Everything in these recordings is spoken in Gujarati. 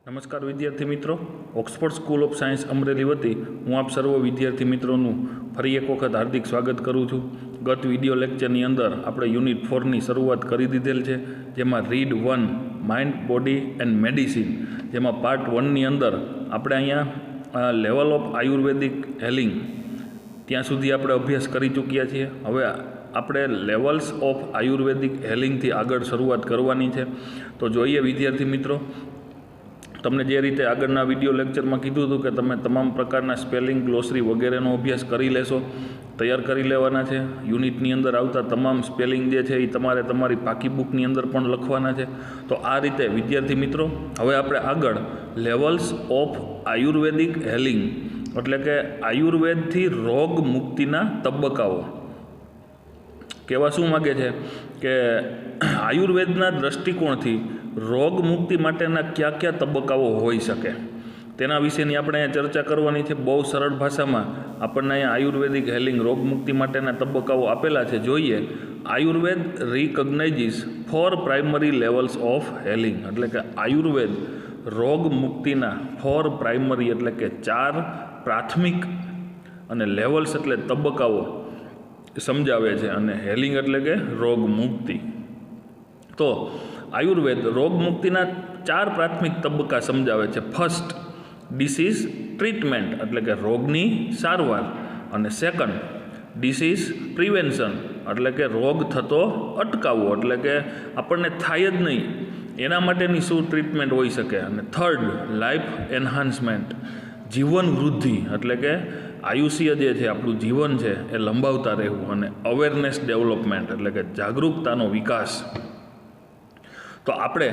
નમસ્કાર વિદ્યાર્થી મિત્રો, Oxford school of science Amreli વતી હું આપ સર્વ વિદ્યાર્થી મિત્રોનું ફરી એક વખત હાર્દિક સ્વાગત કરું છું. ગત વિડીયો લેક્ચરની અંદર આપણે યુનિટ 4ની શરૂઆત કરી દીધેલ છે, જેમાં read 1 mind, body and medicine, જેમાં પાર્ટ 1ની અંદર આપણે અહીંયા લેવલ ઓફ આયુર્વેદિક હેલિંગ ત્યાં સુધી આપણે અભ્યાસ કરી ચૂક્યા છીએ. હવે આપણે લેવલ્સ ઓફ આયુર્વેદિક હેલિંગથી આગળ શરૂઆત કરવાની છે. તો જોઈએ વિદ્યાર્થી મિત્રો, તમને જે રીતે આગળના વિડીયો લેક્ચરમાં કીધું હતું કે તમે તમામ પ્રકારના સ્પેલિંગ, ગ્લોસરી વગેરેનો અભ્યાસ કરી લેશો, તૈયાર કરી લેવાના છે. યુનિટની અંદર આવતા તમામ સ્પેલિંગ જે છે એ તમારે તમારી પાકી બુકની અંદર પણ લખવાના છે. તો આ રીતે વિદ્યાર્થી મિત્રો, હવે આપણે આગળ લેવલ્સ ઓફ આયુર્વેદિક હેલિંગ એટલે કે આયુર્વેદથી રોગ મુક્તિના તબક્કાઓ કહેવા શું માગે છે કે આયુર્વેદના દૃષ્ટિકોણથી રોગ મુક્તિ માટેના કયા કયા તબક્કાઓ હોઈ શકે તેના વિશેની આપણે અહીંયા ચર્ચા કરવાની છે. બહુ સરળ ભાષામાં આપણને અહીંયા આયુર્વેદિક હેલિંગ રોગ મુક્તિ માટેના તબક્કાઓ આપેલા છે. જોઈએ, Ayurveda recognizes 4 primary levels of હેલિંગ એટલે કે આયુર્વેદ રોગ મુક્તિના 4 પ્રાઇમરી એટલે કે 4 પ્રાથમિક અને લેવલ્સ એટલે તબક્કાઓ સમજાવે છે, અને હેલિંગ એટલે કે રોગ મુક્તિ. તો આયુર્વેદ રોગ મુક્તિના 4 પ્રાથમિક તબક્કા સમજાવે છે. ફર્સ્ટ, ડિસીઝ ટ્રીટમેન્ટ એટલે કે રોગની સારવાર, અને સેકન્ડ, ડિસીઝ પ્રિવેન્શન એટલે કે રોગ થતો અટકાવવો એટલે કે આપણને થાય જ નહીં એના માટેની શું ટ્રીટમેન્ટ હોઈ શકે, અને થર્ડ, લાઈફ એન્હાન્સમેન્ટ જીવન વૃદ્ધિ એટલે કે આયુષ્ય જે છે આપણું જીવન છે એ લંબાવતા રહેવું, અને અવેરનેસ ડેવલપમેન્ટ એટલે કે જાગૃતતાનો વિકાસ. તો આપણે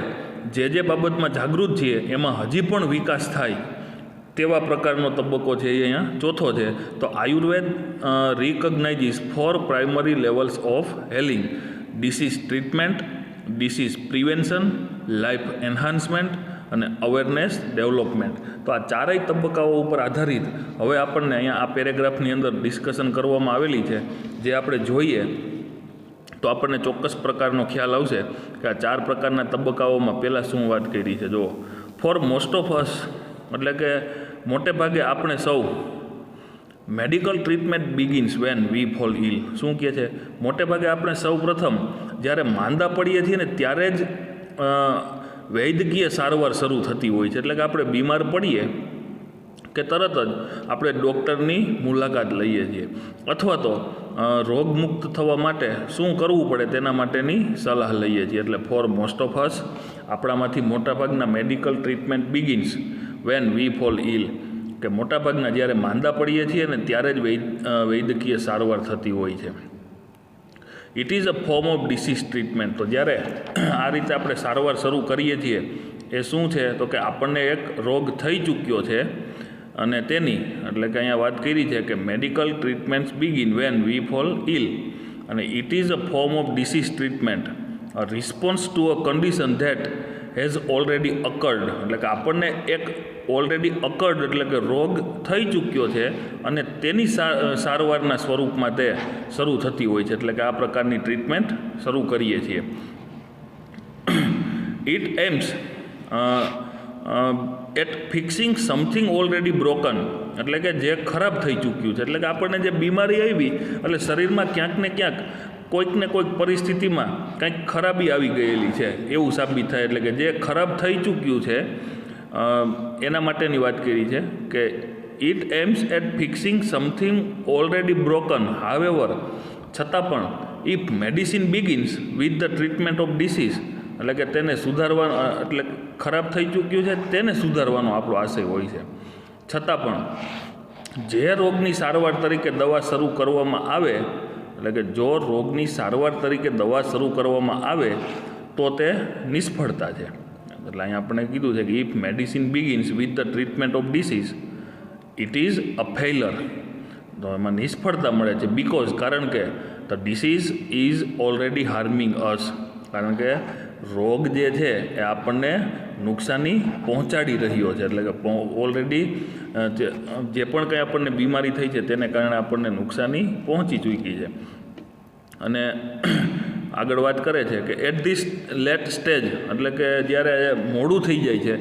જે બાબતમાં જાગૃત છીએ એમાં હજી પણ વિકાસ થાય તેવા પ્રકારનો તબક્કો છે એ અહીંયા ચોથો છે. તો Ayurveda recognizes 4 primary levels of healing: disease treatment, disease prevention, life enhancement અને અવેરનેસ ડેવલપમેન્ટ. તો આ ચારેય તબક્કાઓ ઉપર આધારિત હવે આપણને અહીંયા આ પેરેગ્રાફની અંદર ડિસ્કશન કરવામાં આવેલી છે. જે આપણે જોઈએ તો આપણને ચોક્કસ પ્રકારનો ખ્યાલ આવશે કે આ 4 પ્રકારના તબક્કાઓમાં પહેલાં શું વાત કરી છે. જુઓ, ફોર મોસ્ટ ઓફ અસ એટલે કે મોટે ભાગે આપણે સૌ medical treatment begins when we fall ill. શું કહે છે? મોટે ભાગે આપણે સૌ પ્રથમ જ્યારે માંદા પડીએ છીએ ને ત્યારે જ વૈદ્યકીય સારવાર શરૂ થતી હોય છે. એટલે કે આપણે બીમાર પડીએ કે તરત જ આપણે ડૉક્ટરની મુલાકાત લઈએ છીએ, અથવા તો રોગમુક્ત થવા માટે શું કરવું પડે તેના માટેની સલાહ લઈએ છીએ. એટલે ફોર મોસ્ટ ઓફ અસ આપણામાંથી મોટાભાગના medical treatment begins when we fall ill કે મોટાભાગના જ્યારે માંદા પડીએ છીએ ને ત્યારે જ વૈદ્યકીય સારવાર થતી હોય છે. It is a form of disease treatment. તો જ્યારે આ રીતે આપણે સારવાર શરૂ કરીએ છીએ એ શું છે તો કે આપણને એક રોગ થઈ ચૂક્યો છે અને તેની એટલે કે અહીંયા વાત કરી છે કે medical treatments begin when we fall ill, અને it is a form of disease treatment, a response to a condition that has already occurred. એટલે કે આપણને એક ઓલરેડી અકર્ડ એટલે કે રોગ થઈ ચૂક્યો છે અને તેની સારવારના સ્વરૂપમાં તે શરૂ થતી હોય છે. એટલે કે આ પ્રકારની ટ્રીટમેન્ટ શરૂ કરીએ છીએ. It aims at fixing something already broken એટલે કે જે ખરાબ થઈ ચૂક્યું છે. એટલે કે આપણને જે બીમારી આવી એટલે શરીરમાં ક્યાંક ને ક્યાંક કોઈક ને કોઈક પરિસ્થિતિમાં કંઈક ખરાબી આવી ગયેલી છે એવું સાબિત થાય. એટલે કે જે ખરાબ થઈ ચૂક્યું છે એના માટેની વાત કરી છે કે it aims at fixing something already broken. However છતાં પણ if medicine begins with the treatment of disease એટલે કે તેને સુધારવાનો એટલે ખરાબ થઈ ચૂક્યું છે તેને સુધારવાનો આપણો આશય હોય છે. છતાં પણ જે રોગની સારવાર તરીકે દવા શરૂ કરવામાં આવે એટલે કે જો રોગની સારવાર તરીકે દવા શરૂ કરવામાં આવે તો તે નિષ્ફળતા છે. એટલે અહીંયા આપણે કીધું છે કે if medicine begins with the treatment of disease it is a failure. તો એમાં નિષ્ફળતા મળે છે. બીકોઝ કારણ કે the disease is already harming us. કારણ કે રોગ જે છે એ આપણને નુકસાની પહોંચાડી રહ્યો છે. એટલે કે ઓલરેડી જે પણ કંઈ આપણને બીમારી થઈ છે તેને કારણે આપણને નુકસાની પહોંચી ચૂકી છે. અને આગળ વાત કરે છે કે એટ ધીસ લેટ સ્ટેજ એટલે કે જ્યારે મોડું થઈ જાય છે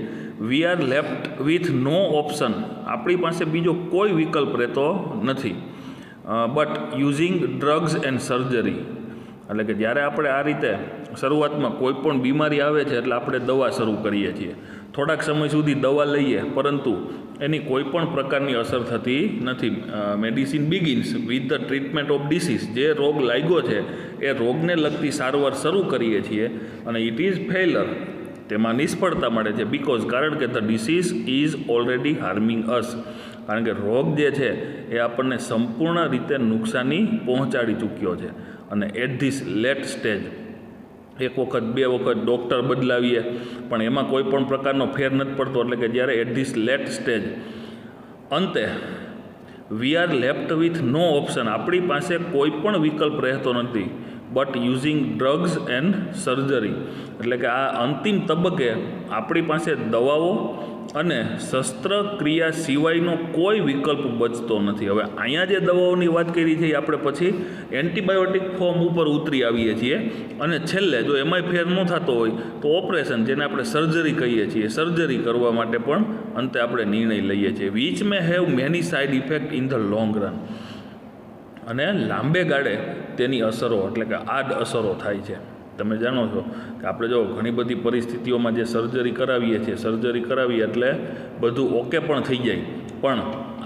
we are left with no option, આપણી પાસે બીજો કોઈ વિકલ્પ રહેતો નથી. But using drugs and surgery, એટલે કે જ્યારે આપણે આ રીતે શરૂઆતમાં કોઈ પણ બીમારી આવે છે એટલે આપણે દવા શરૂ કરીએ છીએ. થોડાક સમય સુધી દવા લઈએ પરંતુ એની કોઈ પણ પ્રકારની અસર થતી નથી. Medicine begins with the treatment of disease, જે રોગ લાગ્યો છે એ રોગને લગતી સારવાર શરૂ કરીએ છીએ અને ઇટ ઇઝ ફેલર, તેમાં નિષ્ફળતા મળે છે. બિકોઝ, કારણ કે the disease is already harming us, કારણ કે રોગ જે છે એ આપણને સંપૂર્ણ રીતે નુકસાની પહોંચાડી ચૂક્યો છે. અને એટ ધીસ લેટ સ્ટેજ, એક વખત બે વખત ડૉક્ટર બદલાવીએ પણ એમાં કોઈ પણ પ્રકારનો ફેર નથી પડતો. એટલે કે જ્યારે એટ ધીસ લેટ સ્ટેજ, અંતે we are left with no option, આપણી પાસે કોઈ પણ વિકલ્પ રહેતો નથી but using drugs and surgery, એટલે કે આ અંતિમ તબક્કે આપણી પાસે દવાઓ અને શસ્ત્રક્રિયા સિવાયનો કોઈ વિકલ્પ બચતો નથી. હવે અહીંયા જે દવાઓની વાત કરી છે એ આપણે પછી એન્ટીબાયોટિક ફોર્મ ઉપર ઉતરી આવીએ છીએ અને છેલ્લે જો એમાંય ફેર ન થતો હોય તો ઓપરેશન, જેને આપણે સર્જરી કહીએ છીએ, સર્જરી કરવા માટે પણ અંતે આપણે નિર્ણય લઈએ છીએ. Which may have many side effect in the long run, અને લાંબે ગાળે તેની અસરો એટલે કે આડ અસરો થાય છે. તમે જાણો છો કે આપણે જો ઘણી બધી પરિસ્થિતિઓમાં જે સર્જરી કરાવીએ છીએ, સર્જરી કરાવીએ એટલે બધું ઓકે પણ થઈ જાય, પણ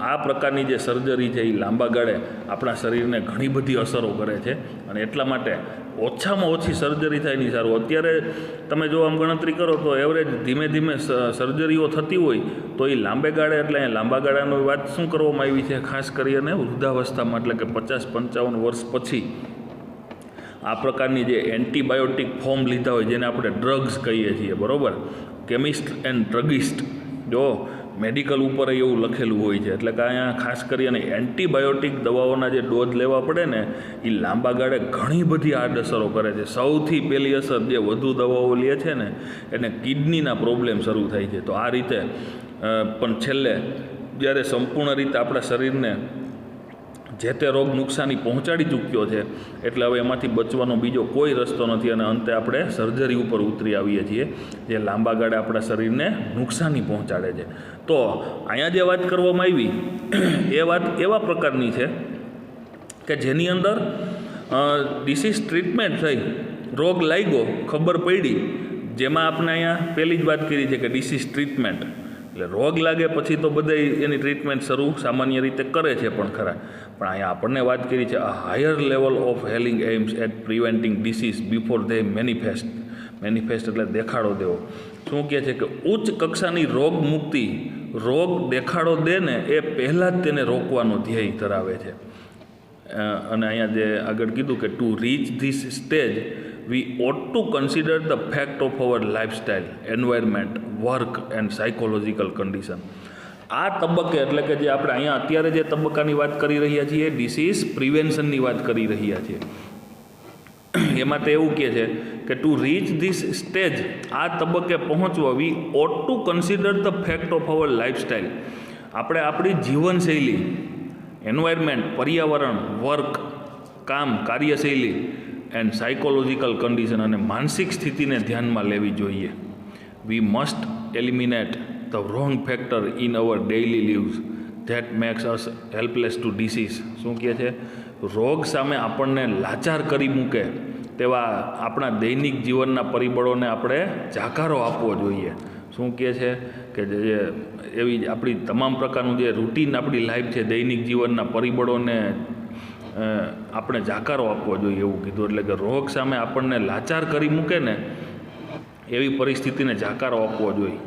આ પ્રકારની જે સર્જરી છે એ લાંબા ગાળે આપણા શરીરને ઘણી બધી અસરો કરે છે. અને એટલા માટે ઓછામાં ઓછી સર્જરી થાય નહીં સારું. અત્યારે તમે જો આમ ગણતરી કરો તો એવરેજ ધીમે ધીમે સર્જરીઓ થતી હોય તો એ લાંબે ગાળે, એટલે લાંબા ગાળાની વાત શું કરવામાં આવી છે, ખાસ કરીને વૃદ્ધાવસ્થામાં, એટલે કે 50-55 વર્ષ પછી આ પ્રકારની જે એન્ટીબાયોટિક ફોર્મ લીધા હોય, જેને આપણે ડ્રગ્સ કહીએ છીએ, બરાબર, કેમિસ્ટ એન્ડ ડ્રગિસ્ટ, જો મેડિકલ ઉપર એવું લખેલું હોય છે. એટલે કે અહીંયા ખાસ કરીને એન્ટીબાયોટિક દવાઓના જે ડોઝ લેવા પડે ને એ લાંબા ગાળે ઘણી બધી આડઅસરો કરે છે. સૌથી પહેલી અસર, જે વધુ દવાઓ લે છે ને એને કિડનીના પ્રોબ્લેમ શરૂ થાય છે. તો આ રીતે પણ છેલ્લે જ્યારે સંપૂર્ણ રીતે આપણા શરીરને જે તે રોગ નુકસાની પહોંચાડી ચૂક્યો છે એટલે હવે એમાંથી બચવાનો બીજો કોઈ રસ્તો નથી અને અંતે આપણે સર્જરી ઉપર ઉતરી આવીએ છીએ, જે લાંબા ગાળે આપણા શરીરને નુકસાની પહોંચાડે છે. તો અહીંયા જે વાત કરવામાં આવી એ વાત એવા પ્રકારની છે કે જેની અંદર ડિસીઝ ટ્રીટમેન્ટ થઈ, રોગ લાગ્યો, ખબર પડી, જેમાં આપણે અહીંયા પહેલી જ વાત કરી છે કે ડિસીઝ ટ્રીટમેન્ટ, એટલે રોગ લાગે પછી તો બધા એની ટ્રીટમેન્ટ શરૂ સામાન્ય રીતે કરે છે પણ ખરા, પણ અહીંયા આપણને વાત કરી છે આ higher level of healing aims at preventing disease before they manifest. Manifest એટલે દેખાડો દેવો. શું કહે છે કે ઉચ્ચ કક્ષાની રોગ મુક્તિ, રોગ દેખાડો દે ને એ પહેલાં જ તેને રોકવાનો ધ્યેય ધરાવે છે. અને અહીંયા જે આગળ કીધું કે to reach this stage we ought to consider the fact of our lifestyle, environment, work and psychological condition. આ તબક્કે એટલે કે જે આપણે અહીંયા અત્યારે જે તબક્કાની વાત કરી રહ્યા છીએ, ડિસીઝ પ્રિવેન્શનની વાત કરી રહ્યા છીએ, એમાં તો એવું કહે છે કે ટુ રીચ ધીસ સ્ટેજ, આ તબક્કે પહોંચવા વી ought to consider the fact of our lifestyle, આપણે આપણી જીવનશૈલી, એન્વાયરમેન્ટ, પર્યાવરણ, વર્ક, કામ, કાર્યશૈલી એન્ડ સાયકોલોજીકલ કન્ડિશન અને માનસિક સ્થિતિને ધ્યાનમાં લેવી જોઈએ. We must eliminate the wrong factor in our daily lives that makes us helpless to disease. શું કહે છે? રોગ સામે આપણને લાચાર કરી મૂકે તેવા આપણા દૈનિક જીવનના પરિબળોને આપણે જાકારો આપવો જોઈએ. શું કહે છે કે જે એવી આપણી તમામ પ્રકારનું જે રૂટીન આપણી લાઈફ છે, દૈનિક જીવનના પરિબળોને આપણે જાકારો આપવો જોઈએ એવું કીધું. એટલે કે રોગ સામે આપણને લાચાર કરી મૂકે ને એવી પરિસ્થિતિને જાકારો આપવો જોઈએ.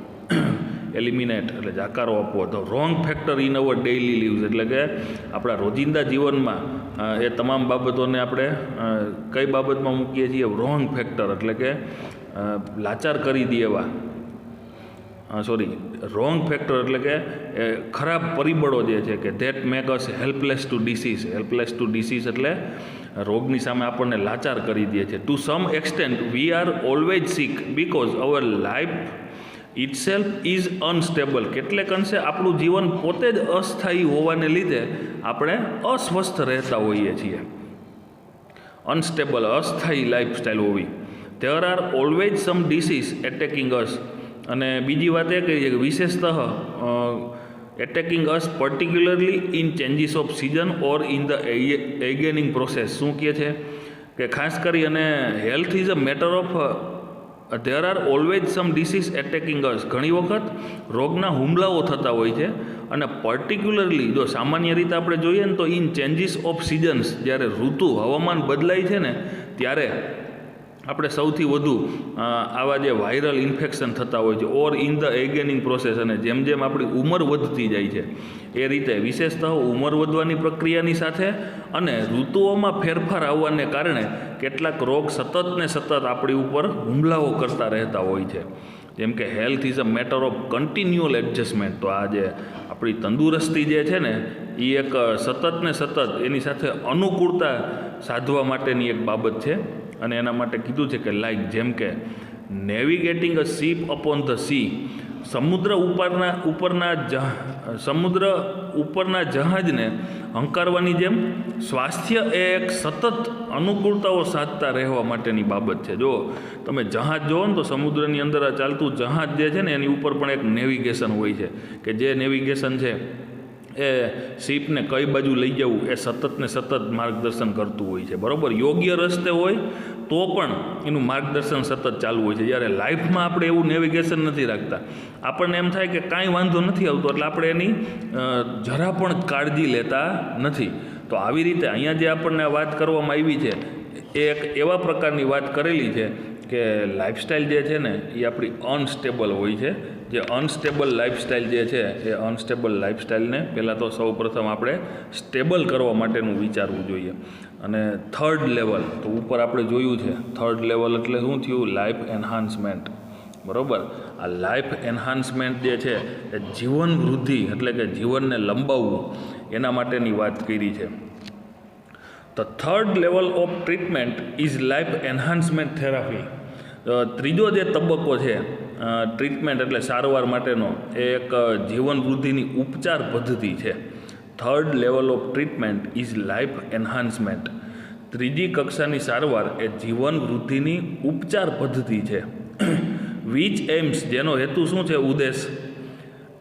એલિમિનેટ એટલે જાકારો આપવો. તો wrong factor in our daily leaves એટલે કે આપણા રોજિંદા જીવનમાં એ તમામ બાબતોને આપણે કઈ બાબતમાં મૂકીએ છીએ? રોંગ ફેક્ટર એટલે કે લાચાર કરી દે એવા, રોંગ ફેક્ટર એટલે કે ખરાબ પરિબળો જે છે કે that make us helpless to disease. Helpless to disease એટલે રોગની સામે આપણને લાચાર કરી દે છે. To some extent we are always sick because our life itself is unstable. કેટલેક અંશે આપણું જીવન પોતે જ અસ્થાયી હોવાને લીધે આપણે અસ્વસ્થ રહેતા હોઈએ છીએ. અનસ્ટેબલ, અસ્થાયી લાઈફસ્ટાઈલ હોવી. There are always some disease attacking us. અને બીજી વાત એ કહી છે કે વિશેષતઃ attacking us particularly in changes of season or in the ageing process. શું કહે છે કે ખાસ કરી અને health is a matter of there are always some disease attacking us. ઘણી વખત રોગના હુમલાઓ થતા હોય છે અને પર્ટિક્યુલરલી જો સામાન્ય રીતે આપણે જોઈએ ને તો ઇન ચેન્જીસ ઓફ સિઝન્સ, જ્યારે ઋતુ હવામાન બદલાય છે ને ત્યારે આપણે સૌથી વધુ આવા જે વાયરલ ઇન્ફેક્શન થતા હોય છે ઓર ઇન ધ એગેનિંગ પ્રોસેસ. અને જેમ જેમ આપણી ઉંમર વધતી જાય છે એ રીતે વિશેષતઃ ઉંમર વધવાની પ્રક્રિયાની સાથે અને ઋતુઓમાં ફેરફાર આવવાને કારણે કેટલાક રોગ સતત ને સતત આપણી ઉપર હુમલાઓ કરતા રહેતા હોય છે. જેમ કે health is a matter of કન્ટિન્યુઅલ adjustment. તો આ જે આપણી તંદુરસ્તી જે છે ને એ એક સતત ને સતત એની સાથે અનુકૂળતા સાધવા માટેની એક બાબત છે. અને એના માટે કીધું છે કે લાઈક જેમ કે navigating a ship upon the sea. સમુદ્ર ઉપરના જહાજને હંકારવાની જેમ સ્વાસ્થ્ય એ એક સતત અનુકૂળતાઓ સાધતા રહેવા માટેની બાબત છે. જો તમે જહાજ જુઓ ને તો સમુદ્રની અંદર ચાલતું જહાજ જે છે ને એની ઉપર પણ એક નેવિગેશન હોય છે કે જે નેવિગેશન છે એ શીપને કઈ બાજુ લઈ જવું એ સતત ને સતત માર્ગદર્શન કરતું હોય છે. બરાબર, યોગ્ય રસ્તે હોય તો પણ એનું માર્ગદર્શન સતત ચાલુ હોય છે. જ્યારે લાઈફમાં આપણે એવું નેવિગેશન નથી રાખતા, આપણને એમ થાય કે કાંઈ વાંધો નથી આવતો એટલે આપણે એની જરા પણ કાળજી લેતા નથી. તો આવી રીતે અહીંયા જે આપણને વાત કરવામાં આવી છે એ એક એવા પ્રકારની વાત કરેલી છે કે લાઈફસ્ટાઈલ જે છે ને એ આપણી અનસ્ટેબલ હોય છે. જે અનસ્ટેબલ લાઈફસ્ટાઈલ જે છે એ અનસ્ટેબલ લાઈફસ્ટાઈલને પહેલાં તો સૌ પ્રથમ આપણે સ્ટેબલ કરવા માટેનું વિચારવું જોઈએ. અને થર્ડ લેવલ તો ઉપર આપણે જોયું છે, થર્ડ લેવલ એટલે શું થયું? Life enhancement. બરાબર, આ લાઈફ એન્હાન્સમેન્ટ જે છે એ જીવન વૃદ્ધિ એટલે કે જીવનને લંબાવવું એના માટેની વાત કરી છે. The third level of treatment is life enhancement therapy. ત્રીજો જે તબક્કો છે ટ્રીટમેન્ટ એટલે સારવાર માટેનો એ એક જીવન વૃદ્ધિની ઉપચાર પદ્ધતિ છે. Third level of treatment is life enhancement. ત્રીજી કક્ષાની સારવાર એ જીવન વૃદ્ધિની ઉપચાર પદ્ધતિ છે. વિચ એમ્સ, જેનો હેતુ શું છે? ઉદ્દેશ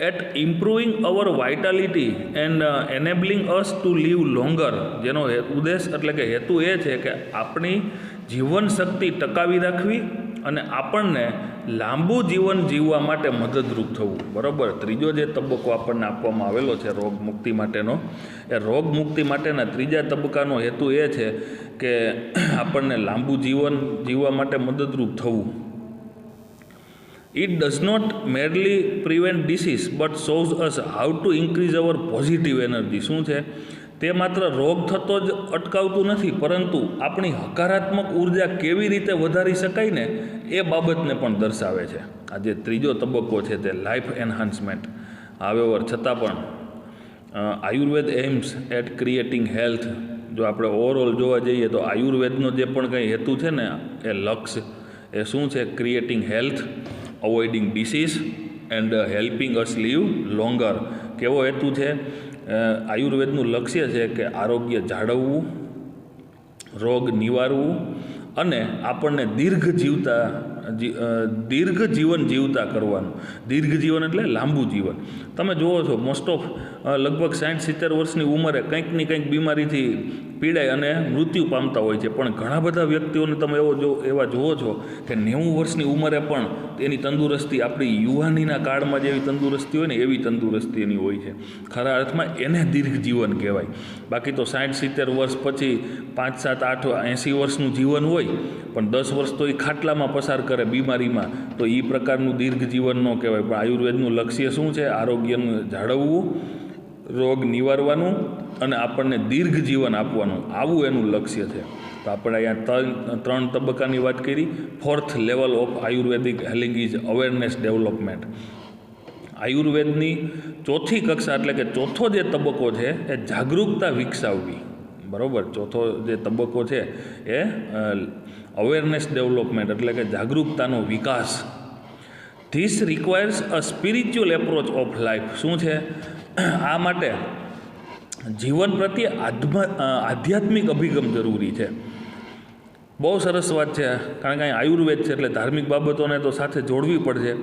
at improving our vitality and enabling us to live longer. જેનો ઉદ્દેશ એટલે કે હેતુ એ છે કે આપણી જીવન શક્તિ ટકાવી રાખવી અને આપણને લાંબુ જીવન જીવવા માટે મદદરૂપ થવું. બરાબર, ત્રીજો જે તબક્કો આપણને આપવામાં આવેલો છે રોગ મુક્તિ માટેનો, એ રોગ મુક્તિ માટેના ત્રીજા તબક્કાનો હેતુ એ છે કે આપણને લાંબુ જીવન જીવવા માટે મદદરૂપ થવું. It does not merely prevent disease but shows us how to increase our positive energy. શું છે? તે માત્ર રોગ થતો જ અટકાવતું નથી, પરંતુ આપણી હકારાત્મક ઉર્જા કેવી રીતે વધારી શકાય ને એ બાબતને પણ દર્શાવે છે. આ જે ત્રીજો તબક્કો છે તે લાઈફ એન્હાન્સમેન્ટ. હાવેવર છતાં પણ Ayurveda aims at creating health. જો આપણે ઓવરઓલ જોવા જઈએ તો આયુર્વેદનો જે પણ કંઈ હેતુ છે ને એ લક્ષ્ય એ શું છે? Creating health, avoiding disease and helping us live longer. કેવો હેતુ છે? આયુર્વેદનું લક્ષ્ય છે કે આરોગ્ય જાળવવું, રોગ નિવારવું અને આપણને દીર્ઘ જીવન જીવતા કરવાનું. દીર્ઘ જીવન એટલે લાંબુ જીવન. તમે જુઓ છો મોસ્ટ ઓફ લગભગ 60-70 વર્ષની ઉંમરે કંઈક ને કંઈક બીમારીથી પીડાય અને મૃત્યુ પામતા હોય છે. પણ ઘણા બધા વ્યક્તિઓને તમે એવા જુઓ છો કે 90 વર્ષની ઉંમરે પણ એની તંદુરસ્તી આપણી યુવાનીના કાળમાં જેવી તંદુરસ્તી હોય ને એવી તંદુરસ્તી એની હોય છે. ખરા અર્થમાં એને દીર્ઘ જીવન કહેવાય. બાકી તો 60-70 વર્ષ પછી 5, 7, 8, 80 વર્ષનું જીવન હોય પણ 10 વર્ષ તો એ ખાટલામાં પસાર કરે બીમારીમાં, તો એ પ્રકારનું દીર્ઘ જીવન ન કહેવાય. પણ આયુર્વેદનું લક્ષ્ય શું છે? આરોગ્યનું જાળવવું, રોગ નિવારવાનું અને આપણને દીર્ઘ જીવન આપવાનું, આવું એનું લક્ષ્ય છે. તો આપણે અહીંયા 3 તબક્કાની વાત કરી. Fourth level of Ayurvedic healing is awareness development. આયુર્વેદની ચોથી કક્ષા એટલે કે ચોથો જે તબક્કો છે એ જાગૃતતા વિકસાવવી. બરાબર, ચોથો જે તબક્કો છે એ અવેરનેસ ડેવલપમેન્ટ એટલે કે જાગૃતતાનો વિકાસ. This requires a spiritual approach of life. શું છે? આ માટે જીવન પ્રત્યે આધ્યાત્મિક અભિગમ જરૂરી છે. બહુ સરસ વાત છે, કારણ કે અહીં આયુર્વેદ છે એટલે ધાર્મિક બાબતોને તો સાથે જોડવી પડશે.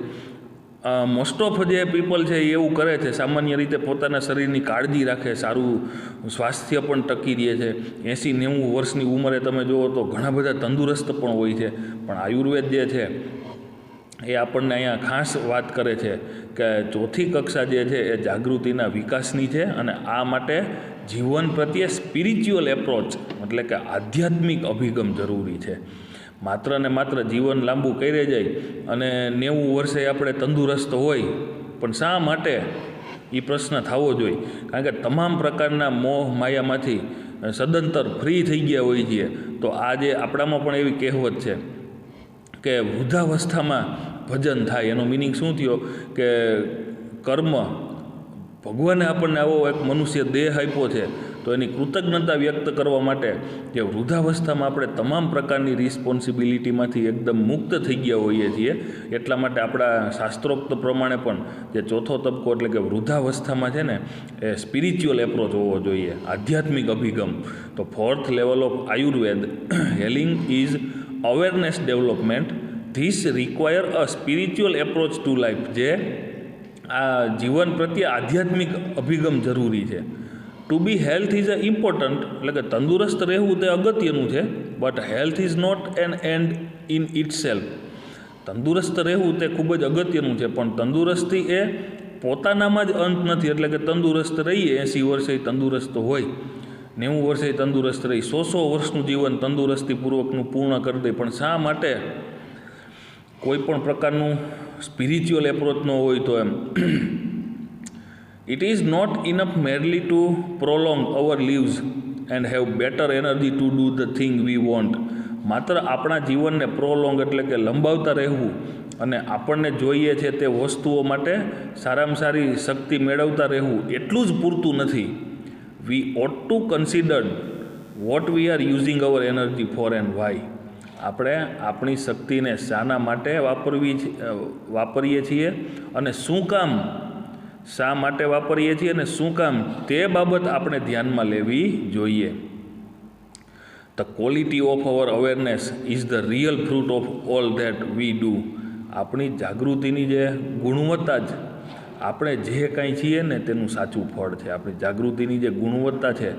મોસ્ટ ઓફ જે પીપલ છે એ એવું કરે છે, સામાન્ય રીતે પોતાના શરીરની કાળજી રાખે, સારું સ્વાસ્થ્ય પણ ટકી રહે છે. 80-90 વર્ષની ઉંમરે તમે જુઓ તો ઘણા બધા તંદુરસ્ત પણ હોય છે. પણ આયુર્વેદ જે છે એ આપણને અહીંયા ખાસ વાત કરે છે કે ચોથી કક્ષા જે છે એ જાગૃતિના વિકાસની છે, અને આ માટે જીવન પ્રત્યે સ્પિરિચ્યુઅલ એપ્રોચ એટલે કે આધ્યાત્મિક અભિગમ જરૂરી છે. માત્ર ને માત્ર જીવન લાંબુ કરી જાય અને 90 વર્ષે આપણે તંદુરસ્ત હોય, પણ શા માટે એ પ્રશ્ન થવો જોઈએ. કારણ કે તમામ પ્રકારના મોહ માયામાંથી સદંતર ફ્રી થઈ ગયા હોય છીએ. તો આજે આપણામાં પણ એવી કહેવત છે કે વૃદ્ધાવસ્થામાં ભજન થાય. એનો મિનિંગ શું થયો કે કર્મ, ભગવાને આપણને આવો એક મનુષ્ય દેહ આપ્યો છે, તો એની કૃતજ્ઞતા વ્યક્ત કરવા માટે જે વૃદ્ધાવસ્થામાં આપણે તમામ પ્રકારની રિસ્પોન્સિબિલિટીમાંથી એકદમ મુક્ત થઈ ગયા હોઈએ છીએ, એટલા માટે આપણા શાસ્ત્રોક્ત પ્રમાણે પણ જે ચોથો તબક્કો એટલે કે વૃદ્ધાવસ્થામાં છે ને એ સ્પિરિચ્યુઅલ એપ્રોચ હોવો જોઈએ, આધ્યાત્મિક અભિગમ. તો 4th level of Ayurveda healing is awareness development. This require a spiritual approach to life. જે આ જીવન પ્રત્યે આધ્યાત્મિક અભિગમ જરૂરી છે. To be health is a important, એટલે કે તંદુરસ્ત રહેવું તે અગત્યનું છે. But health is not an end in itself. તંદુરસ્ત રહેવું તે ખૂબ જ અગત્યનું છે, પણ તંદુરસ્તી એ પોતાનામાં જ અંત નથી. એટલે કે તંદુરસ્ત રહીએ, 80 વર્ષે તંદુરસ્ત હોય, 90 વર્ષે તંદુરસ્ત રહી, 100 વર્ષનું જીવન તંદુરસ્તીપૂર્વકનું પૂર્ણ કરી દે, પણ શા માટે કોઈ પણ પ્રકારનું સ્પિરિચ્યુઅલ એપ્રોચ ન હોય તો એમ. It is not enough merely to prolong our lives and have better energy to do the thing we want. માત્ર આપણા જીવનને પ્રોલોંગ એટલે કે લંબાવતા રહેવું અને આપણને જોઈએ છે તે વસ્તુઓ માટે સારામાં સારી શક્તિ મેળવતા રહેવું એટલું જ પૂરતું નથી. We ought to consider what we are using our energy for and why. આપણે આપણી શક્તિને શાના માટે વાપરીએ છીએ અને શું કામ, શા માટે વાપરીએ છીએ અને શું કામ, તે બાબત આપણે ધ્યાનમાં લેવી જોઈએ. The quality of our awareness is the real fruit of all that we do. આપણી જાગૃતિની જે ગુણવત્તા જ આપણે જે કાંઈ છીએ ને તેનું સાચું ફળ છે. આપણી જાગૃતિની જે ગુણવત્તા છે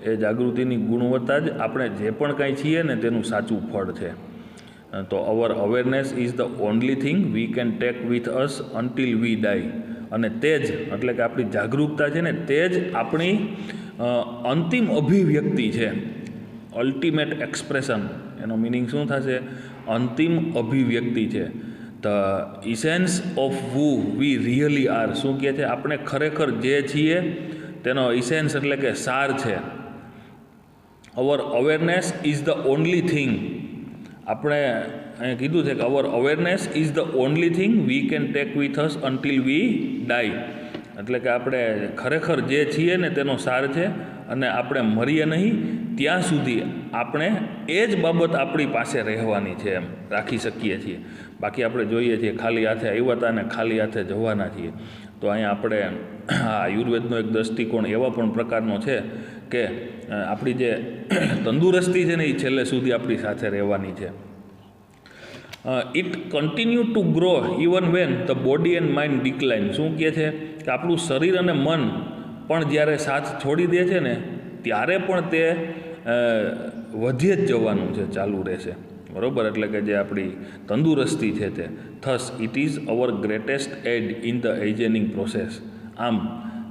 એ જાગૃતિની ગુણવત્તા જ આપણે જે પણ કાંઈ છીએ ને તેનું સાચું ફળ છે. તો our awareness is the only thing we can take with us until we die. અને તે જ એટલે કે આપણી જાગૃતતા છે ને તે જ આપણી અંતિમ અભિવ્યક્તિ છે, અલ્ટિમેટ એક્સપ્રેશન. એનો મિનિંગ શું થશે? અંતિમ અભિવ્યક્તિ છે. The essence of who we really are. શું કહે છે? આપણે ખરેખર જે છીએ તેનો ઇસેન્સ એટલે કે સાર છે. Our awareness is the only thing. આપણે અહીંયા કીધું છે કે our awareness is the only thing we can take with us until we die. એટલે કે આપણે ખરેખર જે છીએ ને તેનો સાર છે, અને આપણે મરીએ નહીં ત્યાં સુધી આપણે એ જ બાબત આપણી પાસે રહેવાની છે, એમ રાખી શકીએ છીએ. બાકી આપણે જોઈએ છીએ ખાલી હાથે આવ્યા હતા ને ખાલી હાથે જવાના છીએ. તો અહીંયા આપણે આયુર્વેદનો એક દૃષ્ટિકોણ એવા પણ પ્રકારનો છે કે આપણી જે તંદુરસ્તી છે ને એ છેલ્લે સુધી આપણી સાથે રહેવાની છે. It continue two grow even when the body and mind decline. શું કહે છે કે આપણું શરીર અને મન પણ જ્યારે સાથ છોડી દે છે ને ત્યારે પણ તે વધે જ જવાનું છે, ચાલુ રહેશે. બરાબર? એટલે કે જે આપણી તંદુરસ્તી છે તે. Thus it is our greatest aid in the ageing process. આમ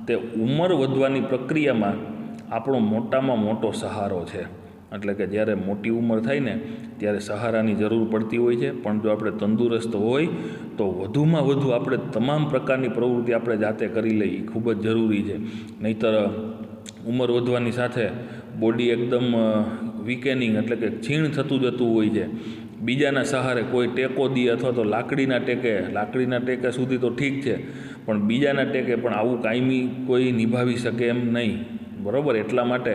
તે ઉંમર વધવાની પ્રક્રિયામાં આપણો મોટામાં મોટો સહારો છે. એટલે કે જ્યારે મોટી ઉંમર થાય ને ત્યારે સહારાની જરૂર પડતી હોય છે, પણ જો આપણે તંદુરસ્ત હોય તો વધુમાં વધુ આપણે તમામ પ્રકારની પ્રવૃત્તિ આપણે જાતે કરી લઈએ એ ખૂબ જ જરૂરી છે. નહીંતર ઉંમર વધવાની સાથે બોડી એકદમ વીકેનિંગ એટલે કે ક્ષીણ થતું જતું હોય છે. બીજાના સહારે કોઈ ટેકો દે અથવા તો લાકડીના ટેકે સુધી તો ઠીક છે, પણ બીજાના ટેકે પણ આવું કાયમી કોઈ નિભાવી શકે એમ નહીં. બરાબર? એટલા માટે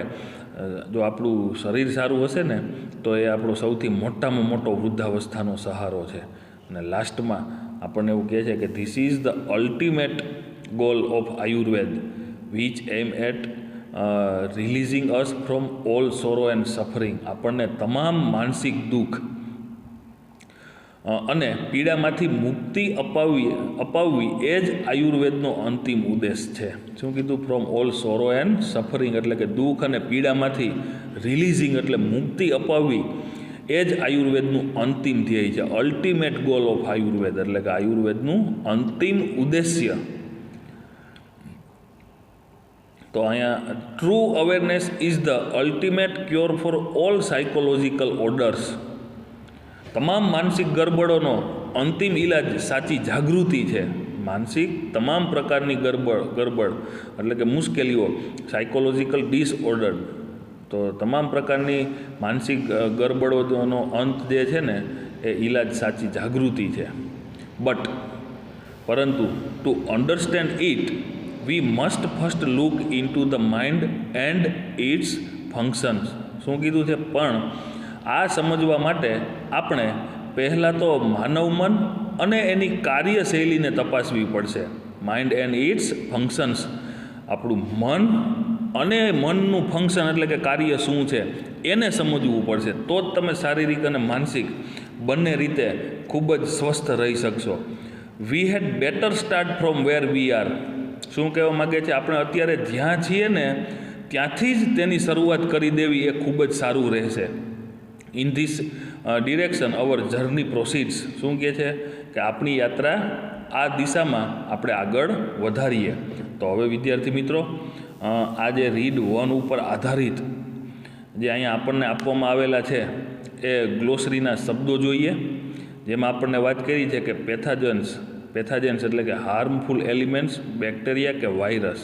જો આપણું શરીર સારું હશે ને તો એ આપણો સૌથી મોટામાં મોટો વૃદ્ધાવસ્થાનો સહારો છે. અને લાસ્ટમાં આપણને એવું કહે છે કે this is the ultimate goal of Ayurveda which aim at releasing us from all sorrow and suffering. આપણને તમામ માનસિક દુઃખ અને પીડામાંથી મુક્તિ અપાવવી એ જ આયુર્વેદનો અંતિમ ઉદ્દેશ છે. શું કીધું? From all sorrow and suffering, એટલે કે દુઃખ અને પીડામાંથી રિલીઝિંગ એટલે મુક્તિ અપાવવી એ જ આયુર્વેદનું અંતિમ ધ્યેય છે. અલ્ટિમેટ ગોલ ઓફ આયુર્વેદ, એટલે કે આયુર્વેદનું અંતિમ ઉદ્દેશ્ય. તો અહીંયા true awareness is the ultimate cure for all psychological orders. તમામ માનસિક ગરબડોનો અંતિમ ઇલાજ સાચી જાગૃતિ છે. માનસિક તમામ પ્રકારની ગરબડ એટલે કે મુશ્કેલીઓ, સાયકોલોજીકલ ડિસઓર્ડર, તો તમામ પ્રકારની માનસિક ગરબડોનો અંત જે છે ને એ ઇલાજ સાચી જાગૃતિ છે. પરંતુ to understand it we must first look into the mind and its functions. શું કીધું છે? પણ આ સમજવા માટે આપણે પહેલાં તો માનવ મન અને એની કાર્યશૈલીને તપાસવી પડશે. માઇન્ડ એન્ડ ઇટ્સ ફંક્શન્સ, આપણું મન અને મનનું ફંક્શન એટલે કે કાર્ય શું છે એને સમજવું પડશે. તો જ તમે શારીરિક અને માનસિક બંને રીતે ખૂબ જ સ્વસ્થ રહી શકશો. We had better start from where we are. શું કહેવા માગે છે? આપણે અત્યારે જ્યાં છીએ ને ત્યાંથી જ તેની શરૂઆત કરી દેવી એ ખૂબ જ સારું રહેશે. In this direction our journey proceeds. શું કહે છે? કે આપણી યાત્રા આ દિશામાં આપણે આગળ વધારીએ. તો હવે વિદ્યાર્થી મિત્રો, આ જે રીડ 1 ઉપર આધારિત જે અહીંયા આપણને આપવામાં આવેલા છે એ ગ્લોસરીના શબ્દો જોઈએ. જેમાં આપણને વાત કરી છે કે પેથાજન્સ એટલે કે હાર્મફુલ એલિમેન્ટ્સ, બેક્ટેરિયા કે વાયરસ,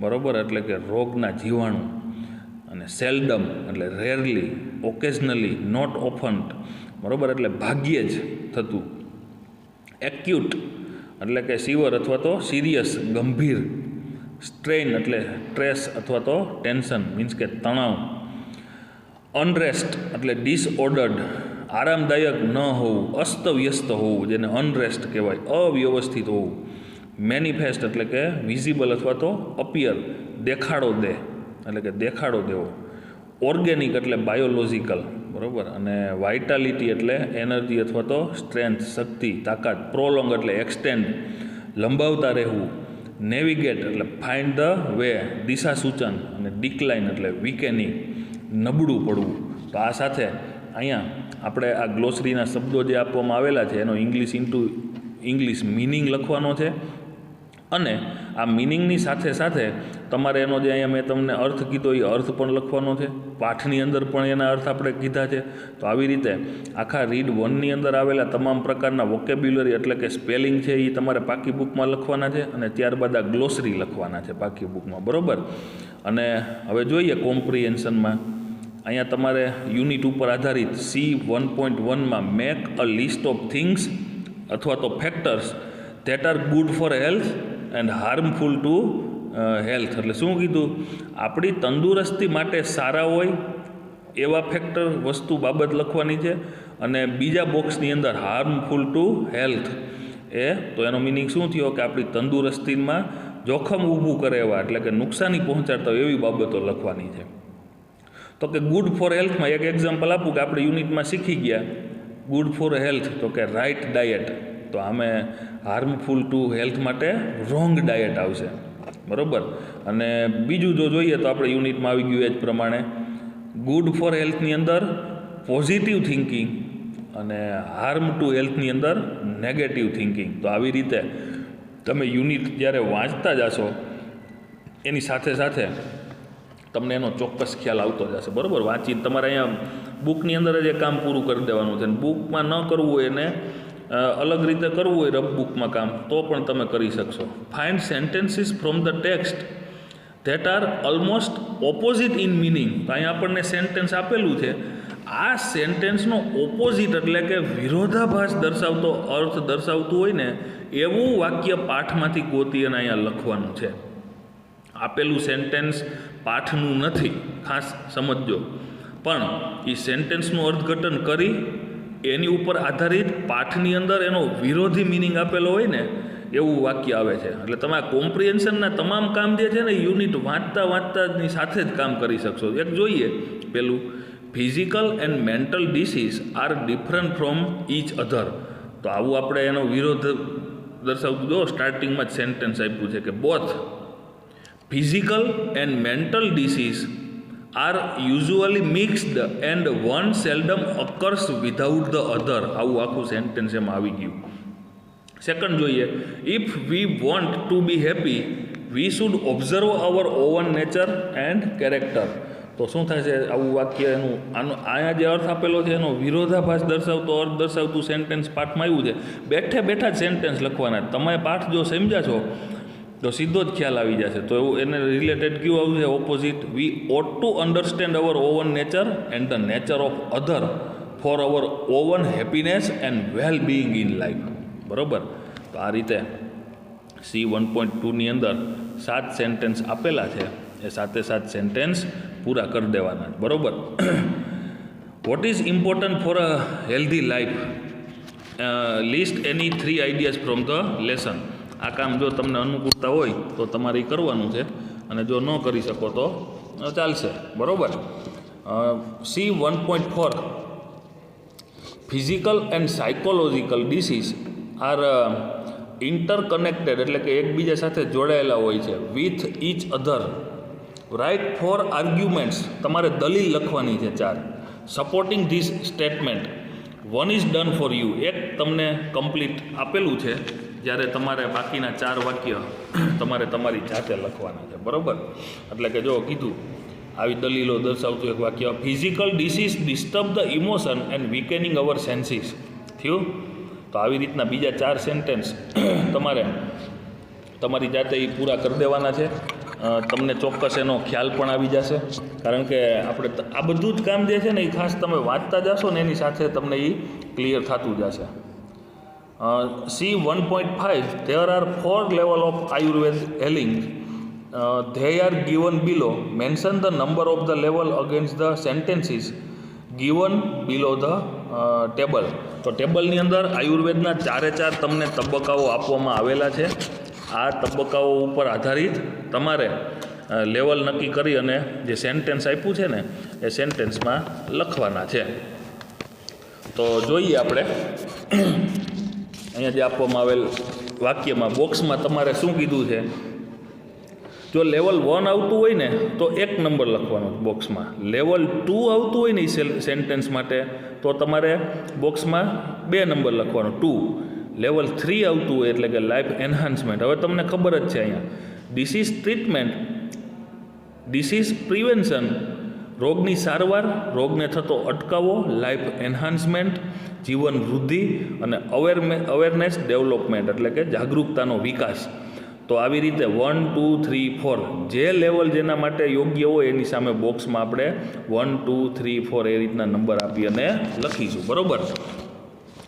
બરાબર, એટલે કે રોગના જીવાણુ. અને સેલ્ડમ એટલે રેરલી, ઓકેઝનલી, નોટ ઓફન, બરાબર, એટલે ભાગ્યે જ થતું. એક્યુટ એટલે કે સિવર અથવા તો સિરિયસ, ગંભીર. સ્ટ્રેઇન એટલે સ્ટ્રેસ અથવા તો ટેન્શન, મીન્સ કે તણાવ. અનરેસ્ટ એટલે ડિસઓર્ડર્ડ, આરામદાયક ન હોવું, અસ્તવ્યસ્ત હોવું, જેને અનરેસ્ટ કહેવાય, અવ્યવસ્થિત હોવું. મેનિફેસ્ટ એટલે કે વિઝિબલ અથવા તો અપિયર, દેખાડો દે એટલે કે દેખાડો દેવો. ઓર્ગેનિક એટલે બાયોલોજિકલ, બરાબર, અને વાઇટાલિટી એટલે એનર્જી અથવા તો સ્ટ્રેન્થ, શક્તિ, તાકાત. પ્રોલોંગ એટલે એક્સટેન્ડ, લંબાવતા રહેવું. નેવિગેટ એટલે ફાઇન્ડ ધ વે, દિશા સૂચન. અને ડિક્લાઇન એટલે વીકેનિંગ, નબળું પડવું. તો આ સાથે અહીંયા આપણે આ ગ્લોસરીના શબ્દો જે આપવામાં આવેલા છે એનો ઇંગ્લિશ મિનિંગ લખવાનો છે. અને આ મિનિંગની સાથે સાથે તમારે એનો જે અહીંયા મેં તમને અર્થ કીધો એ અર્થ પણ લખવાનો છે. પાઠની અંદર પણ એના અર્થ આપણે કીધા છે. તો આવી રીતે આખા રીડ 1ની અંદર આવેલા તમામ પ્રકારના વોકેબ્યુલરી એટલે કે સ્પેલિંગ છે એ તમારે પાકી બુકમાં લખવાના છે. અને ત્યારબાદ આ ગ્લોસરી લખવાના છે પાકી બુકમાં, બરાબર. અને હવે જોઈએ કોમ્પ્રિહેન્શનમાં. અહીંયા તમારે યુનિટ ઉપર આધારિત C1.1માં make a list of things અથવા તો factors that are good for health and harmful to health. એટલે શું કીધું? આપણી તંદુરસ્તી માટે સારા હોય એવા ફેક્ટર, વસ્તુ, બાબત લખવાની છે. અને બીજા બોક્સની અંદર હાર્મફુલ ટુ હેલ્થ, તો એનો મિનિંગ શું થયો? કે આપણી તંદુરસ્તીમાં જોખમ ઊભું કરે એવા એટલે કે નુકસાની પહોંચાડતા એવી બાબતો લખવાની છે. તો કે ગુડ ફોર હેલ્થમાં એક એક્ઝામ્પલ આપું કે આપણે યુનિટમાં શીખી ગયા ગુડ ફોર હેલ્થ, તો કે રાઇટ ડાયટ. તો આમે હાર્મફુલ ટુ હેલ્થ માટે રોંગ ડાયટ આવશે, બરાબર. અને બીજું જો જોઈએ તો આપણે યુનિટમાં આવી ગયું એ જ પ્રમાણે ગુડ ફોર હેલ્થની અંદર પોઝિટિવ થિંકિંગ અને હાર્મ ટુ હેલ્થની અંદર નેગેટિવ થિંકિંગ. તો આવી રીતે તમે યુનિટ જ્યારે વાંચતા જશો એની સાથે સાથે તમને એનો ચોક્કસ ખ્યાલ આવતો જશે, બરાબર. વાંચીને તમારે અહીંયા બુકની અંદર જ એ કામ પૂરું કરી દેવાનું છે. બુકમાં ન કરવું હોય એને અલગ રીતે કરવું હોય રફ બુકમાં કામ તો પણ તમે કરી શકશો. Find sentences from the text that are almost opposite in meaning. તો અહીંયા આપણને સેન્ટેન્સ આપેલું છે. આ સેન્ટેન્સનો ઓપોઝિટ એટલે કે વિરોધાભાસ દર્શાવતો, અર્થ દર્શાવતું હોય ને એવું વાક્ય પાઠમાંથી ગોતી અને અહીંયા લખવાનું છે. આપેલું સેન્ટેન્સ પાઠનું નથી, ખાસ સમજજો. પણ એ સેન્ટેન્સનું અર્થઘટન કરી એની ઉપર આધારિત પાઠની અંદર એનો વિરોધી મિનિંગ આપેલો હોય ને એવું વાક્ય આવે છે. એટલે તમે આ કોમ્પ્રિહેન્શનના તમામ કામ જે છે ને યુનિટ વાંચતાની સાથે જ કામ કરી શકશો. એક જોઈએ પેલું, physical and mental disease are different from each other. તો આવું આપણે એનો વિરોધ દર્શાવતું જો સ્ટાર્ટિંગમાં જ સેન્ટેન્સ આપ્યું છે કે both physical and mental disease are usually mixed and one seldom occurs without the other. આવું આખું સેન્ટેન્સ એમાં આવી ગયું. સેકન્ડ જોઈએ, if we want to be happy we should observe our own nature and character. તો શું થાય છે આવું વાક્ય એનું અહીંયા જે અર્થ આપેલો છે એનો વિરોધાભાસ દર્શાવતું સેન્ટેન્સ પાઠમાં આવ્યું છે. બેઠે બેઠા જ સેન્ટેન્સ લખવાના. તમે પાઠ જો સમજ્યા છો તો સીધો જ ખ્યાલ આવી જશે. તો એવું એને રિલેટેડ કયું આવ્યું છે opposite, we ought to understand our own nature and the nature of other for our own happiness and well being in life. બરાબર. તો આ રીતે C1.2ની અંદર 7 સેન્ટેન્સ આપેલા છે. એ 7 સેન્ટેન્સ પૂરા કરી દેવાના. બરાબર. What is important for a healthy life? List any 3 ideas from the lesson. આ કામ જો તમને અનુકૂળતા હોય તો તમારે કરવાનું છે, અને જો ન કરી શકો તો ચાલશે. બરાબર. C1.4 physical and psychological disease are interconnected, એટલે કે એકબીજા સાથે જોડાયેલા હોય છે. With each other. Write four arguments. તમારે દલીલ લખવાની છે 4. Supporting this statement. One is done for you. એક તમને કમ્પ્લીટ આપેલું છે, જ્યારે તમારે બાકીના 4 વાક્ય તમારે તમારી જાતે લખવાના છે. બરાબર. એટલે કે જો કીધું આવી દલીલો દર્શાવતું એક વાક્ય, physical disease disturb the emotion and weakening our senses. થયું. તો આવી રીતના બીજા 4 સેન્ટેન્સ તમારે તમારી જાતે એ પૂરા કરી દેવાના છે. તમને ચોક્કસ એનો ખ્યાલ પણ આવી જશે, કારણ કે આપણે આ બધું જ કામ જે છે ને એ ખાસ તમે વાંચતા જશો ને એની સાથે તમને એ ક્લિયર થતું જશે. C1.5 there are 4 level of Ayurveda healing. They are given below. Mention the number of the level against the sentences given below the table. તો ટેબલની અંદર આયુર્વેદના 4 તમને તબક્કાઓ આપવામાં આવેલા છે. આ તબક્કાઓ ઉપર આધારિત તમારે લેવલ નક્કી કરી અને જે સેન્ટેન્સ આપ્યું છે ને એ સેન્ટેન્સમાં લખવાના છે. તો જોઈએ આપણે અહીંયા જે આપવામાં આવેલ વાક્યમાં બોક્સમાં તમારે શું કીધું છે. જો લેવલ 1 આવતું હોય ને તો 1 નંબર લખવાનો બોક્સમાં. લેવલ 2 આવતું હોય ને એ સેન્ટેન્સ માટે તો તમારે બોક્સમાં 2 નંબર લખવાનો 2. લેવલ 3 આવતું હોય એટલે કે લાઈફ એન્હાન્સમેન્ટ. હવે તમને ખબર જ છે અહીંયા ડિસીઝ ટ્રીટમેન્ટ, ડિસીઝ પ્રિવેન્શન, રોગની સારવાર, રોગને થતો અટકાવો, લાઈફ એન્હાન્સમેન્ટ, જીવન વૃદ્ધિ, અને અવેરનેસ ડેવલપમેન્ટ એટલે કે જાગૃતતાનો વિકાસ. તો આવી રીતે 1, 2, 3, 4 જે લેવલ જેના માટે યોગ્ય હોય એની સામે બોક્સમાં આપણે 1, 2, 3, 4 એ રીતના નંબર આપી અને લખીશું. બરાબર.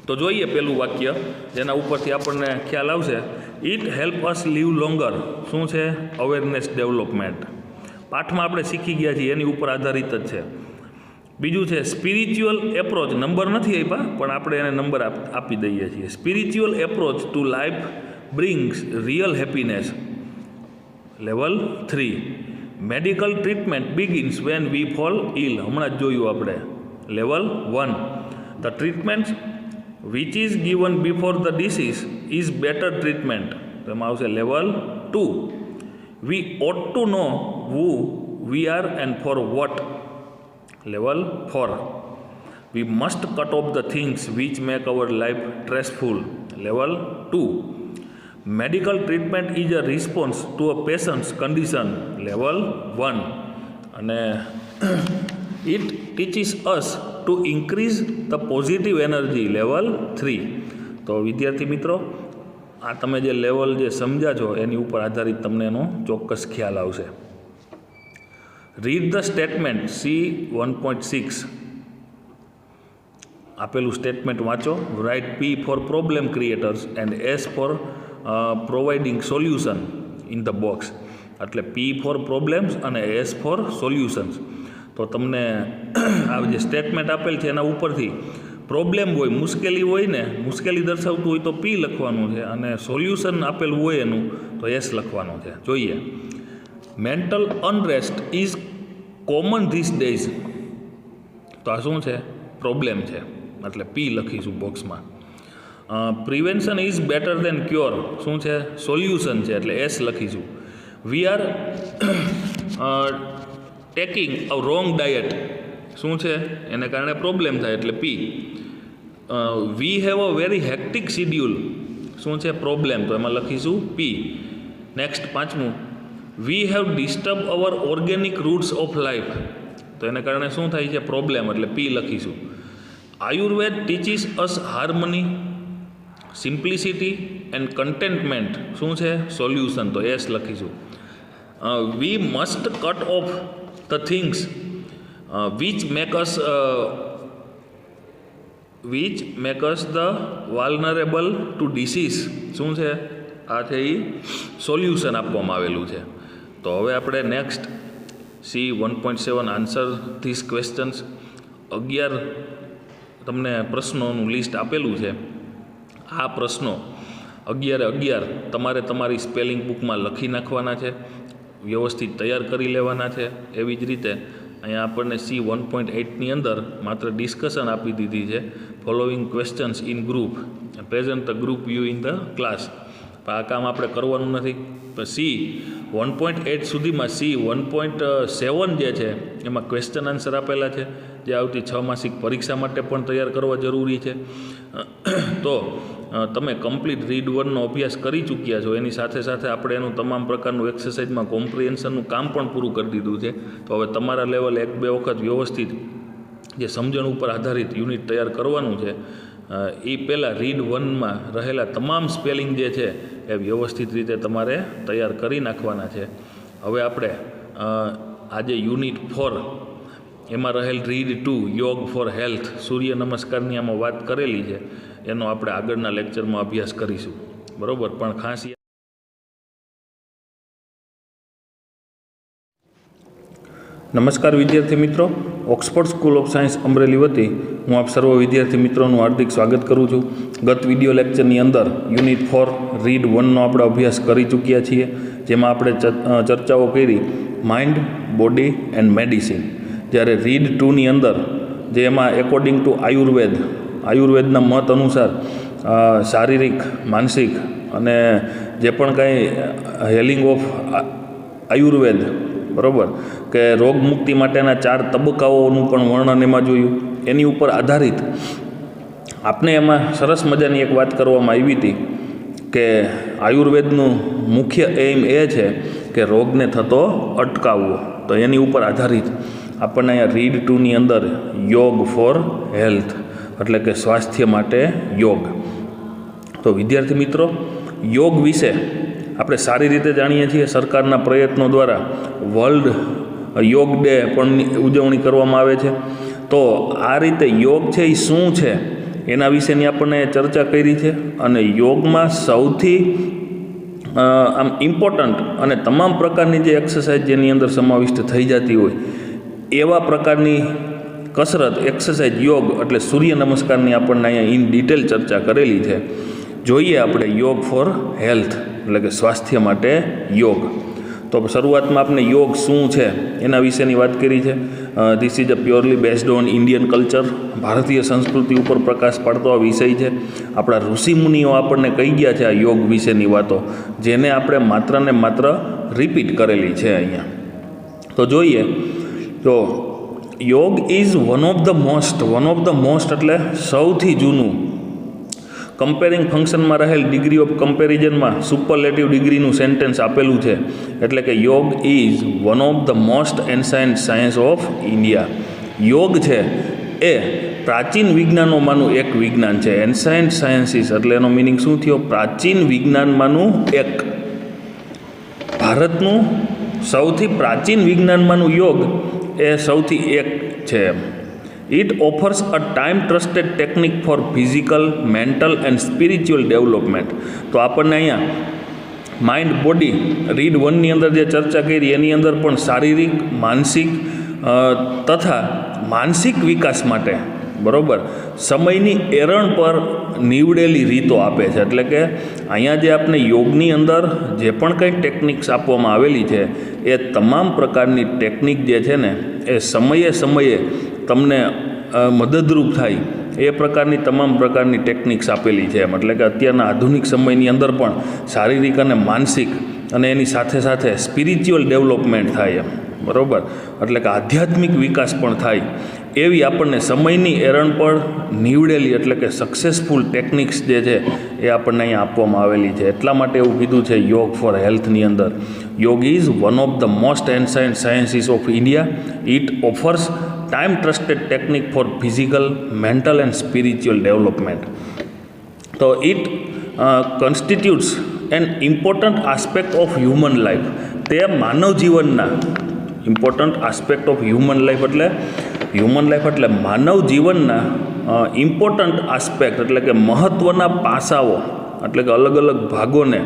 તો જોઈએ પેલું વાક્ય જેના ઉપરથી આપણને ખ્યાલ આવશે. It help us live longer. શું છે? Awareness development. પાઠમાં આપણે શીખી ગયા છીએ એની ઉપર આધારિત જ છે. બીજું છે સ્પિરિચ્યુઅલ એપ્રોચ. નંબર નથી આપ્યા પણ આપણે એને નંબર આપી દઈએ છીએ. Spiritual approach to life brings real happiness. Level 3. Medical treatment begins when we fall ill. હમણાં જ જોયું આપણે. Level 1. The treatment which is given before the disease is better treatment. તો એમાં આવશે level 2. We ought to know who we are and for what. Level 4. We must cut off the things which make our life stressful. Level 2. Medical treatment is a response to a patient's condition. Level 1. And it teaches us to increase the positive energy. Level 3. તો વિદ્યાર્થી મિત્રો આ તમે જે લેવલ જે સમજ્યા છો એની ઉપર આધારિત તમને એનો ચોક્કસ ખ્યાલ આવશે. Read the statement. C1.6 આપેલું સ્ટેટમેન્ટ વાંચો. Write P for problem creators and S for providing solution in the box. એટલે P ફોર પ્રોબ્લેમ્સ અને S ફોર સોલ્યુશન્સ. તો તમને આ જે સ્ટેટમેન્ટ આપેલ છે એના ઉપરથી પ્રોબ્લેમ હોય, મુશ્કેલી હોય ને, મુશ્કેલી દર્શાવતું હોય તો P લખવાનું છે, અને સોલ્યુશન આપેલું હોય એનું તો S લખવાનું છે. જોઈએ. Mental unrest is common these days. તો આ શું છે? પ્રોબ્લેમ છે એટલે P લખીશું બોક્સમાં. Prevention is better than cure શું છે? સોલ્યુશન છે, એટલે એસ લખીશું. We are taking a wrong diet શું છે? એને કારણે પ્રોબ્લેમ થાય, એટલે P. We have a very hectic schedule શું છે? પ્રોબ્લેમ, તો એમાં લખીશું પી. નેક્સ્ટ 5મું, we have disturb our organic roots of life, તો એને કારણે શું થાય છે? પ્રોબ્લેમ, એટલે પી લખીશું. Ayurveda teaches us harmony, simplicity and contentment શું છે? સોલ્યુશન, તો એસ લખીશું. We must cut off the things which make us the vulnerable to disease શું છે? આ છે એ સોલ્યુશન આપવામાં આવેલું છે. તો હવે આપણે next C 1.7 answer this questions. 11 તમને પ્રશ્નોનું લિસ્ટ આપેલું છે. આ પ્રશ્નો 11 તમારે તમારી સ્પેલિંગ બુકમાં લખી નાખવાના છે, વ્યવસ્થિત તૈયાર કરી લેવાના છે. એવી જ રીતે અહીંયા આપણને સી 1.8ની અંદર માત્ર ડિસ્કશન આપી દીધી છે. Following questions in group, present the group view in the class. આ કામ આપણે કરવાનું નથી. તો સી 1.8 સુધીમાં સી 1.7 જે છે એમાં ક્વેશ્ચન આન્સર આપેલા છે, જે આવતી 6 માસિક પરીક્ષા માટે પણ તૈયાર કરવા જરૂરી છે. તો તમે કમ્પ્લીટ રીડ 1નો અભ્યાસ કરી ચૂક્યા છો, એની સાથે સાથે આપણે એનું તમામ પ્રકારનું એક્સરસાઇઝમાં કોમ્પ્રિહેન્શનનું કામ પણ પૂરું કરી દીધું છે. તો હવે તમારા લેવલ 1-2 વખત વ્યવસ્થિત જે સમજણ ઉપર આધારિત યુનિટ તૈયાર કરવાનું છે, એ પહેલાં રીડ 1માં રહેલા તમામ સ્પેલિંગ જે છે એ વ્યવસ્થિત રીતે તમારે તૈયાર કરી નાખવાના છે. હવે આપણે આજે યુનિટ 4 એમાં રહેલ રીડ 2 યોગ ફોર હેલ્થ, સૂર્ય નમસ્કારની આમાં વાત કરેલી છે, એનો આપણે આગળના લેક્ચરમાં અભ્યાસ કરીશું. બરાબર, પણ ખાસ નમસ્કાર વિદ્યાર્થી મિત્રો, Oxford school of science Amreli વતી હું આપ સર્વ વિદ્યાર્થી મિત્રોનું હાર્દિક સ્વાગત કરું છું. ગત વિડીયો લેક્ચરની અંદર યુનિટ 4 રીડ 1નો આપણે અભ્યાસ કરી ચૂક્યા છીએ, જેમાં આપણે ચર્ચાઓ કરી માઇન્ડ, બોડી એન્ડ મેડિસિન. જ્યારે રીડ 2ની અંદર જે એમાં એકોર્ડિંગ ટુ આયુર્વેદના મત અનુસાર શારીરિક, માનસિક અને જે પણ કાંઈ હેલિંગ ઓફ આયુર્વેદ, બરાબર, કે રોગ મુક્તિ માટેના 4 તબક્કાઓનું પણ વર્ણન એમાં જોયું. એની ઉપર આધારિત આપને એમાં સરસ મજાની એક વાત કરવામાં આવી હતી કે આયુર્વેદનું મુખ્ય એઇમ એ છે કે રોગને થતો અટકાવવો. તો એની ઉપર આધારિત આપણને અહીંયા રીડ 2ની અંદર યોગ ફોર હેલ્થ એટલે કે સ્વાસ્થ્ય માટે યોગ. તો વિદ્યાર્થી મિત્રો, યોગ વિશે આપણે સારી રીતે જાણીએ છીએ. સરકારના પ્રયત્નો દ્વારા વર્લ્ડ યોગ ડે પણ ઉજવણી કરવામાં આવે છે. તો આ રીતે યોગ છે એ શું છે એના વિશેની આપણને ચર્ચા કરી છે. અને યોગમાં સૌથી આમ ઇમ્પોર્ટન્ટ અને તમામ પ્રકારની જે એક્સરસાઇઝ જેની અંદર સમાવિષ્ટ થઈ જતી હોય એવા પ્રકારની કસરત, એક્સરસાઇઝ, યોગ એટલે સૂર્ય નમસ્કારની આપણને અહીંયા ઇન ડિટેલ ચર્ચા કરેલી છે. જોઈએ આપણે યોગ ફોર હેલ્થ એટલે કે સ્વાસ્થ્ય માટે યોગ. તો શરૂઆતમાં આપણે યોગ શું છે એના વિશેની વાત કરી છે. This is a purely based on Indian culture, ભારતીય સંસ્કૃતિ ઉપર પ્રકાશ પાડતો આ વિષય છે. આપણા ઋષિમુનિઓ આપણને કહી ગયા છે આ યોગ વિશેની વાતો, જેને આપણે માત્ર ને માત્ર રિપીટ કરેલી છે અહીંયા. તો જોઈએ તો yoga is one of the most એટલે સૌથી જૂનું. કમ્પેરિંગ ફંક્શનમાં રહેલ ડિગ્રી ઓફ કમ્પેરિઝનમાં સુપરલેટિવ ડિગ્રીનું સેન્ટેન્સ આપેલું છે. એટલે કે yoga is one of the most ancient science of India. Yoga છે એ પ્રાચીન વિજ્ઞાનોમાંનું એક વિજ્ઞાન છે. એન્શન્ટ સાયન્સીસ એટલે એનો મિનિંગ શું થયો? પ્રાચીન વિજ્ઞાનમાંનું એક. ભારતનું સૌથી પ્રાચીન વિજ્ઞાનમાંનું યોગ એ સૌથી એક છે. It offers a time trusted technique for physical, mental and spiritual development. તો આપણને અહીંયા માઇન્ડ, બોડી રીડ 1ની અંદર જે ચર્ચા કરી એની અંદર પણ શારીરિક, માનસિક તથા માનસિક વિકાસ માટે, બરાબર, સમયની એરણ પર નીવડેલી રીતો આપે છે. એટલે કે અહીંયા જે આપણે યોગની અંદર જે પણ કંઈ ટેકનિક્સ આપવામાં આવેલી છે એ તમામ પ્રકારની ટેકનિક જે છે ને એ સમયે તમને મદદરૂપ થાય એ પ્રકારની તમામ પ્રકારની ટેકનિક્સ આપેલી છે એમ. એટલે કે અત્યારના આધુનિક સમયની અંદર પણ શારીરિક અને માનસિક અને એની સાથે સાથે સ્પિરિચ્યુઅલ ડેવલપમેન્ટ થાય એમ, બરાબર. એટલે કે આધ્યાત્મિક વિકાસ પણ થાય એવી આપણને સમયની એરણ પર નીવડેલી એટલે કે સક્સેસફુલ ટેકનિક્સ જે છે એ આપણને અહીંયા આપવામાં આવેલી છે. એટલા માટે એવું કીધું છે યોગ ફોર હેલ્થની અંદર, yoga is one of the most ancient sciences of India. It offers time trusted technique for physical, mental and spiritual development. તો it constitutes an important aspect of human life. તે માનવ જીવનના important aspect of human life એટલે માનવ જીવનના ઇમ્પોર્ટન્ટ આસ્પેક્ટ એટલે કે મહત્ત્વના પાસાઓ એટલે કે અલગ અલગ ભાગોને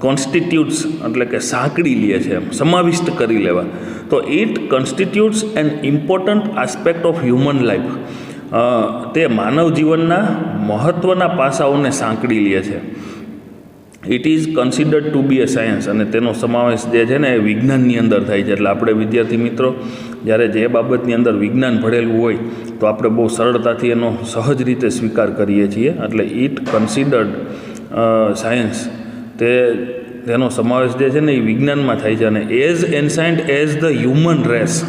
કોન્સ્ટિટ્યુટ્સ એટલે કે સાંકળી લે છે, સમાવિષ્ટ કરી લેવા. તો it constitutes an important aspect of human life. તે માનવ જીવનના મહત્ત્વના પાસાઓને સાંકળી લે છે. It is considered to be a science, અને તેનો સમાવેશ જે છે ને એ વિજ્ઞાનની અંદર થાય છે. એટલે આપણે વિદ્યાર્થી મિત્રો જ્યારે જે બાબતની અંદર વિજ્ઞાન ભળેલું હોય તો આપણે બહુ સરળતાથી એનો સહજ રીતે સ્વીકાર કરીએ છીએ. એટલે ઇટ કન્સિડર્ડ સાયન્સ, તેનો સમાવેશ જે છે ને એ વિજ્ઞાનમાં થાય છે. અને as ancient as the human race,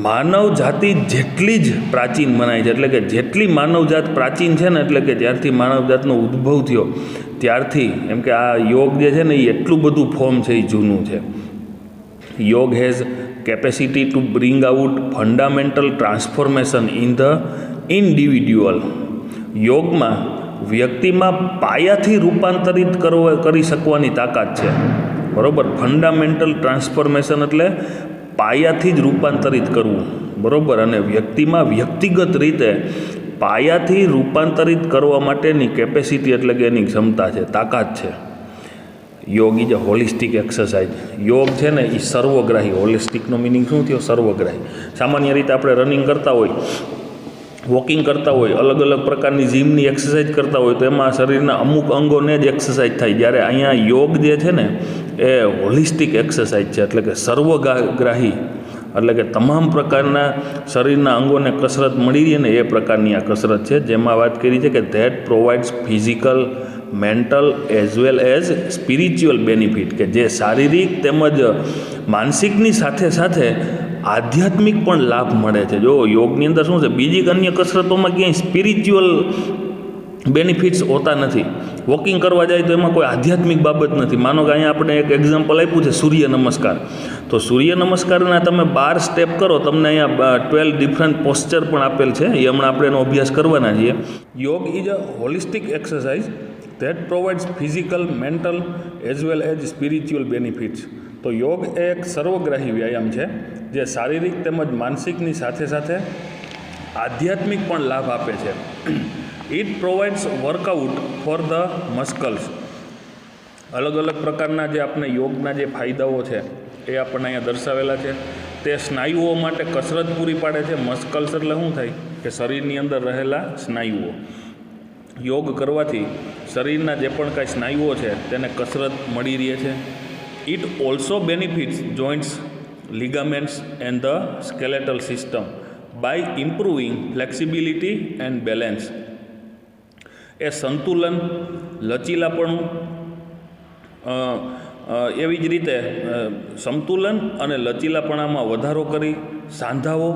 માનવ જાતિ જેટલી જ પ્રાચીન મનાય છે. એટલે કે જેટલી માનવજાત પ્રાચીન છે ને, એટલે કે જ્યારથી માનવજાતનો ઉદ્ભવ થયો ત્યારથી એમ કે આ યોગ જે છે ને એ એટલું બધું ફોર્મ છે, એ જૂનું છે. યોગ has capacity to bring out fundamental transformation in the individual. યોગમાં વ્યક્તિમાં પાયાથી રૂપાંતરિત કરી શકવાની તાકાત છે, બરાબર. ફંડામેન્ટલ ટ્રાન્સફોર્મેશન એટલે પાયાથી જ રૂપાંતરિત કરવું, બરાબર. અને વ્યક્તિમાં વ્યક્તિગત રીતે પાયાથી રૂપાંતરિત કરવા માટેની કેપેસિટી એટલે કે એની ક્ષમતા છે, તાકાત છે. યોગ ઇઝ અ હોલિસ્ટિક એક્સરસાઇઝ. યોગ છે ને એ સર્વગ્રાહી. હોલિસ્ટિકનો મિનિંગ શું થયો? સર્વગ્રાહી. સામાન્ય રીતે આપણે રનિંગ કરતા હોય, વોકિંગ કરતા હોય, અલગ અલગ પ્રકારની જીમની એક્સરસાઇઝ કરતા હોય તો એમાં શરીરના અમુક અંગોને જ એક્સરસાઇઝ થાય. જ્યારે અહીંયા યોગ જે છે ને એ હોલિસ્ટિક એક્સરસાઇઝ છે, એટલે કે સર્વગ્રાહી. એટલે કે તમામ પ્રકારના શરીરના અંગોને કસરત મળી રહે ને એ પ્રકારની આ કસરત છે, જેમાં વાત કરી છે કે that provides physical, mental as well as spiritual benefit. કે જે શારીરિક તેમજ માનસિકની સાથે સાથે આધ્યાત્મિક પણ લાભ મળે છે. જો યોગની અંદર શું છે, બીજી અન્ય કસરતોમાં ક્યાંય સ્પિરિચ્યુઅલ બેનિફિટ્સ હોતા નથી. વોકિંગ કરવા જાય તો એમાં કોઈ આધ્યાત્મિક બાબત નથી. માનો કે અહીંયા આપણે એક એક્ઝામ્પલ આપ્યું છે સૂર્ય નમસ્કાર. તો સૂર્ય નમસ્કારના તમે 12 સ્ટેપ કરો, તમને અહીંયા 12 ડિફરન્ટ પોસ્ચર પણ આપેલ છે, એ હમણાં આપણે એનો અભ્યાસ કરવાના છીએ. યોગ is a holistic exercise that provides physical, mental as well as spiritual benefits. તો યોગ એ એક સર્વગ્રાહી વ્યાયામ છે જે શારીરિક તેમજ માનસિકની સાથે સાથે આધ્યાત્મિક પણ લાભ આપે છે. It provides workout for the muscles. અલગ અલગ પ્રકારના જે આપણે યોગના જે ફાયદાઓ છે એ આપણને અહીંયા દર્શાવેલા છે. તે સ્નાયુઓ માટે કસરત પૂરી પાડે છે. મસ્કલ્સ એટલે શું થાય કે શરીરની અંદર રહેલા સ્નાયુઓ. યોગ કરવાથી શરીરના જે પણ કાંઈ સ્નાયુઓ છે તેને કસરત મળી રહે છે. It also benefits joints, ligaments and the skeletal system by improving flexibility and balance. એ સંતુલન, લચીલાપણું, એવી જ રીતે સંતુલન અને લચીલાપણામાં વધારો કરી સાંધાઓ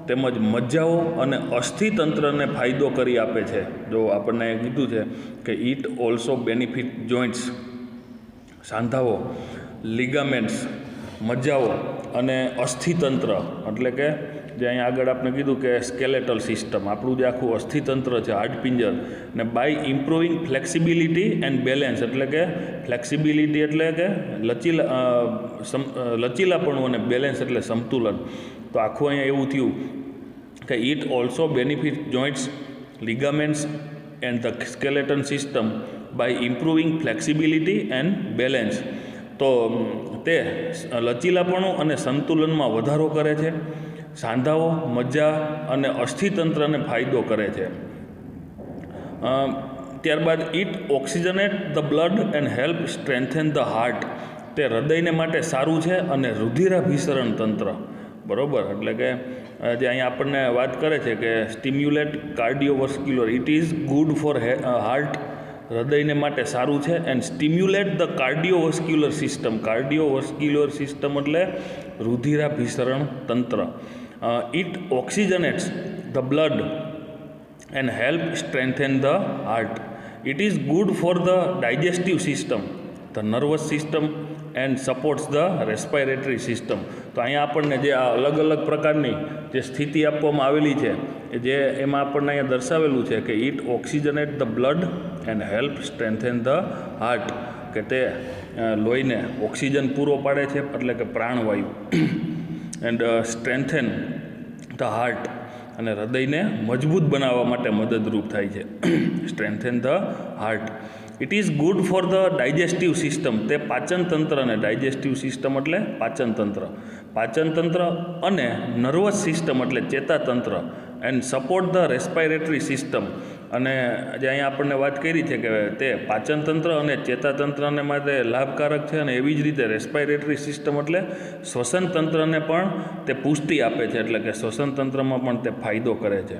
તેમજ મજ્જાઓ અને અસ્થિતંત્રને ફાયદો કરી આપે છે. જો આપણને કીધું છે કે it also benefit joints, સાંધાઓ, ligaments, મજ્જાઓ અને અસ્થિતંત્ર, એટલે કે જે અહીંયા આગળ આપણે કીધું કે સ્કેલેટલ સિસ્ટમ, આપણું જે આખું અસ્થિતંત્ર છે, હાડપિંજર. ને by improving flexibility and balance, એટલે કે ફ્લેક્સિબિલિટી એટલે કે લચીલાપણું અને બેલેન્સ એટલે સંતુલન. તો આખું અહીંયા એવું થયું કે it also benefit joints, ligaments and the skeleton system by improving flexibility and balance. તો તે લચીલાપણું અને સંતુલનમાં વધારો કરે છે. સાંધાઓ, મજ્જા અને અસ્થિતંત્રને ફાયદો કરે છે. ત્યારબાદ it oxygenate the blood and help strengthen the heart. તે હૃદયને માટે સારું છે અને રુધિરાભિસરણ તંત્ર, બરાબર. એટલે કે જે અહીંયા આપણને વાત કરે છે કે stimulate cardiovascular, it is good for heart, હૃદયને માટે સારું છે. And stimulate the cardiovascular system, cardiovascular system એટલે રુધિરાભિસરણ તંત્ર. It oxygenates the blood and help strengthen the heart. It is good for the digestive system, the nervous system and supports the respiratory system. તો અહીંયા આપણને જે આ અલગ અલગ પ્રકારની જે સ્થિતિ આપવામાં આવેલી છે, જે એમાં આપણને અહીંયા દર્શાવેલું છે કે it oxygenate the blood and help strengthen the heart, કે તે લોહીને ઓક્સિજન પૂરો પાડે છે એટલે કે પ્રાણવાયુ, એન્ડ સ્ટ્રેન્થેન ધ હાર્ટ, અને હૃદયને મજબૂત બનાવવા માટે મદદરૂપ થાય છે. Strengthen the heart. It is good for the digestive system, તે પાચનતંત્રને, ડાયજેસ્ટિવ સિસ્ટમ એટલે પાચનતંત્ર, પાચનતંત્ર અને નર્વસ સિસ્ટમ એટલે ચેતાતંત્ર, and support the respiratory system. અને જે અહીંયા આપણને વાત કરી છે કે તે પાચનતંત્ર અને ચેતાતંત્રને માટે લાભકારક છે, અને એવી જ રીતે રેસ્પાયરેટરી સિસ્ટમ એટલે શ્વસન તંત્રને પણ તે પુષ્ટિ આપે છે, એટલે કે શ્વસન તંત્રમાં પણ તે ફાયદો કરે છે.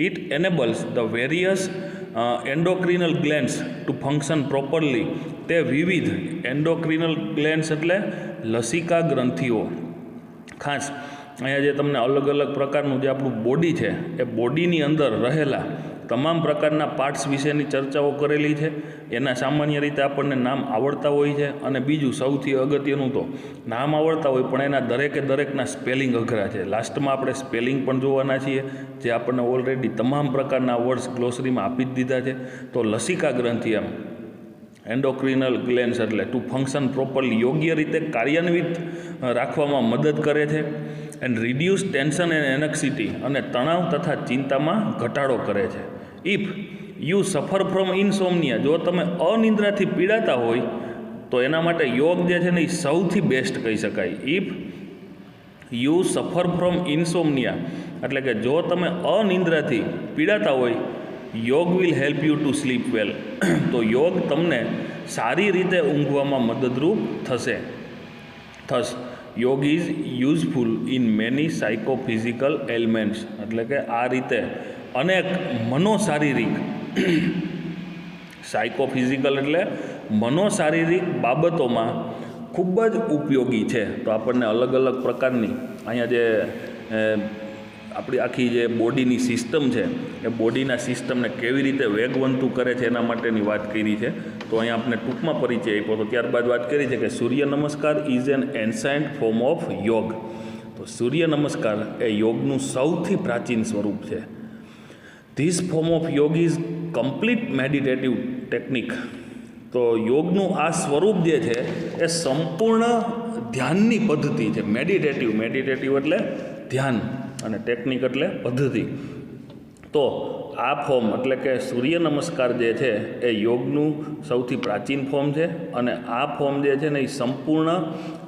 It enables the various endocrinal glands to function properly, તે વિવિધ એન્ડોક્રિનલ ગ્લેન્ડ્સ એટલે લસિકા ગ્રંથિઓ, ખાસ અહીંયા જે તમને અલગ અલગ પ્રકારનું જે આપણું બોડી છે એ બોડીની અંદર રહેલા તમામ પ્રકારના પાર્ટ્સ વિશેની ચર્ચાઓ કરેલી છે. એના સામાન્ય રીતે આપણને નામ આવડતા હોય છે, અને બીજું સૌથી અગત્યનું તો નામ આવડતા હોય પણ એના દરેકે દરેકના સ્પેલિંગ અઘરા છે. લાસ્ટમાં આપણે સ્પેલિંગ પણ જોવાના છીએ, જે આપણને ઓલરેડી તમામ પ્રકારના વર્ડ્સ ગ્લોસરીમાં આપી જ દીધા છે. તો લસિકા ગ્રંથિ એમ એન્ડોક્રિનલ ગ્લેન્ડ્સ એટલે ટુ ફંક્શન પ્રોપરલી, યોગ્ય રીતે કાર્યાન્વિત રાખવામાં મદદ કરે છે. એન્ડ રિડ્યુસ ટેન્શન એન્ડ એનેક્સિટી, અને તણાવ તથા ચિંતામાં ઘટાડો કરે છે. If you suffer from insomnia, જો તમે અનિદ્રાથી પીડાતા હોય તો એના માટે યોગ જે છે ને એ સૌથી બેસ્ટ કહી શકાય. If you suffer from insomnia એટલે કે જો તમે અનિદ્રાથી પીડાતા હોય, yoga will help you to sleep well, તો યોગ તમને સારી રીતે ઊંઘવામાં મદદરૂપ થશે. Yoga is useful in many psychophysical elements, એટલે કે આ રીતે અનેક મનોશારીરિક, સાયકોફિઝિકલ એટલે મનોશારીરિક બાબતોમાં ખૂબ જ ઉપયોગી છે. તો આપણને અલગ અલગ પ્રકારની અહીંયા જે આપણી આખી જે બોડીની સિસ્ટમ છે એ બોડીના સિસ્ટમને કેવી રીતે વેગવંતું કરે છે એના માટેની વાત કરી છે. તો અહીંયા આપણે ટૂંકમાં પરિચય આપ્યો. તો ત્યારબાદ વાત કરી છે કે સૂર્ય નમસ્કાર ઇઝ એન એન્શન્ટ ફોર્મ ઓફ યોગ. તો સૂર્ય નમસ્કાર એ યોગનું સૌથી પ્રાચીન સ્વરૂપ છે. ધીસ ફોર્મ ઓફ યોગ ઇઝ કમ્પ્લીટ મેડિટેટિવ ટેકનિક. તો યોગનું આ સ્વરૂપ જે છે એ સંપૂર્ણ ધ્યાનની પદ્ધતિ છે. મેડિટેટિવ એટલે ધ્યાન, અને ટેકનિક એટલે પદ્ધતિ. તો આ ફોર્મ એટલે કે સૂર્ય નમસ્કાર જે છે એ યોગનું સૌથી પ્રાચીન ફોર્મ છે, અને આ ફોર્મ જે છે ને એ સંપૂર્ણ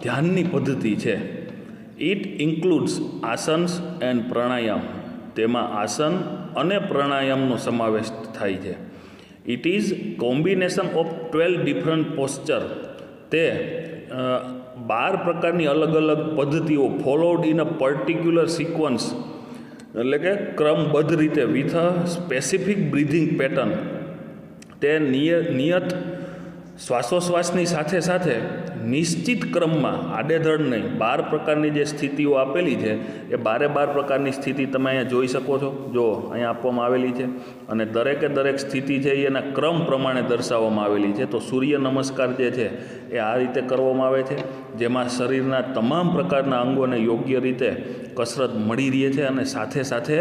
ધ્યાનની પદ્ધતિ છે. ઇટ ઇન્ક્લુડ્સ આસન્સ એન્ડ પ્રાણાયામ, તેમાં આસન અને પ્રાણાયામનો સમાવેશ થાય છે. It is combination of 12 different posture, તે 12 પ્રકારની અલગ અલગ પદ્ધતિઓ followed in a particular sequence, એટલે કે ક્રમબદ્ધ રીતે, with a specific breathing pattern, તે નિયત શ્વાસોશ્વાસની સાથે સાથે નિશ્ચિત ક્રમમાં, આડેધડ નહીં. 12 પ્રકારની જે સ્થિતિઓ આપેલી છે એ 12 પ્રકારની સ્થિતિ તમે અહીંયા જોઈ શકો છો. જો અહીંયા આપવામાં આવેલી છે, અને દરેકે દરેક સ્થિતિ છે એ એના ક્રમ પ્રમાણે દર્શાવવામાં આવેલી છે. તો સૂર્ય નમસ્કાર જે છે એ આ રીતે કરવામાં આવે છે, જેમાં શરીરના તમામ પ્રકારના અંગોને યોગ્ય રીતે કસરત મળી રહે છે, અને સાથે સાથે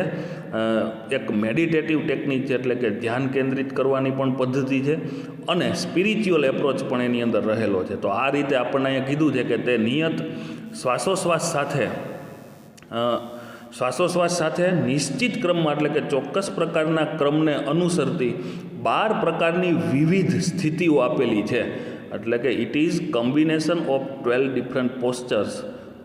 એક મેડિટેટિવ ટેકનિક છે, એટલે કે ધ્યાન કેન્દ્રિત કરવાની પણ પદ્ધતિ છે, અને સ્પિરિચ્યુઅલ એપ્રોચ પણ એની અંદર રહેલો છે. તો આ રીતે આપણને અહીંયા કીધું છે કે તે નિયત શ્વાસોશ્વાસ સાથે નિશ્ચિત ક્રમમાં, એટલે કે ચોક્કસ પ્રકારના ક્રમને અનુસરતી 12 પ્રકારની વિવિધ સ્થિતિઓ આપેલી છે. એટલે કે it is combination of 12 different postures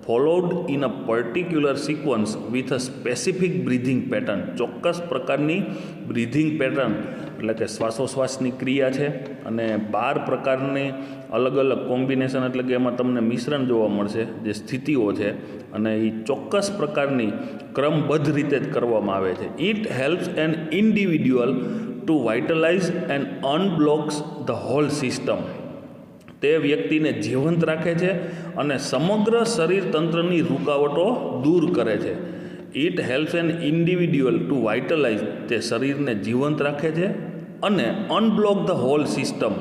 followed in a particular sequence with a specific breathing pattern, ચોક્કસ પ્રકારની બ્રીધિંગ પેટર્ન એટલે કે શ્વાસોશ્વાસની ક્રિયા છે અને 12 પ્રકારની અલગ અલગ કોમ્બિનેશન એટલે કે એમાં તમને મિશ્રણ જોવા મળશે જે સ્થિતિઓ છે અને એ ચોક્કસ પ્રકારની ક્રમબદ્ધ રીતે જ કરવામાં આવે છે. It helps an individual to vitalise and unblocks the whole system. તે વ્યક્તિને જીવંત રાખે છે અને સમગ્ર શરીર તંત્રની રૂકાવટો દૂર કરે છે. It helps an individual to vitalise, તે શરીરને જીવંત રાખે છે અને અનબ્લોક ધ હોલ સિસ્ટમ,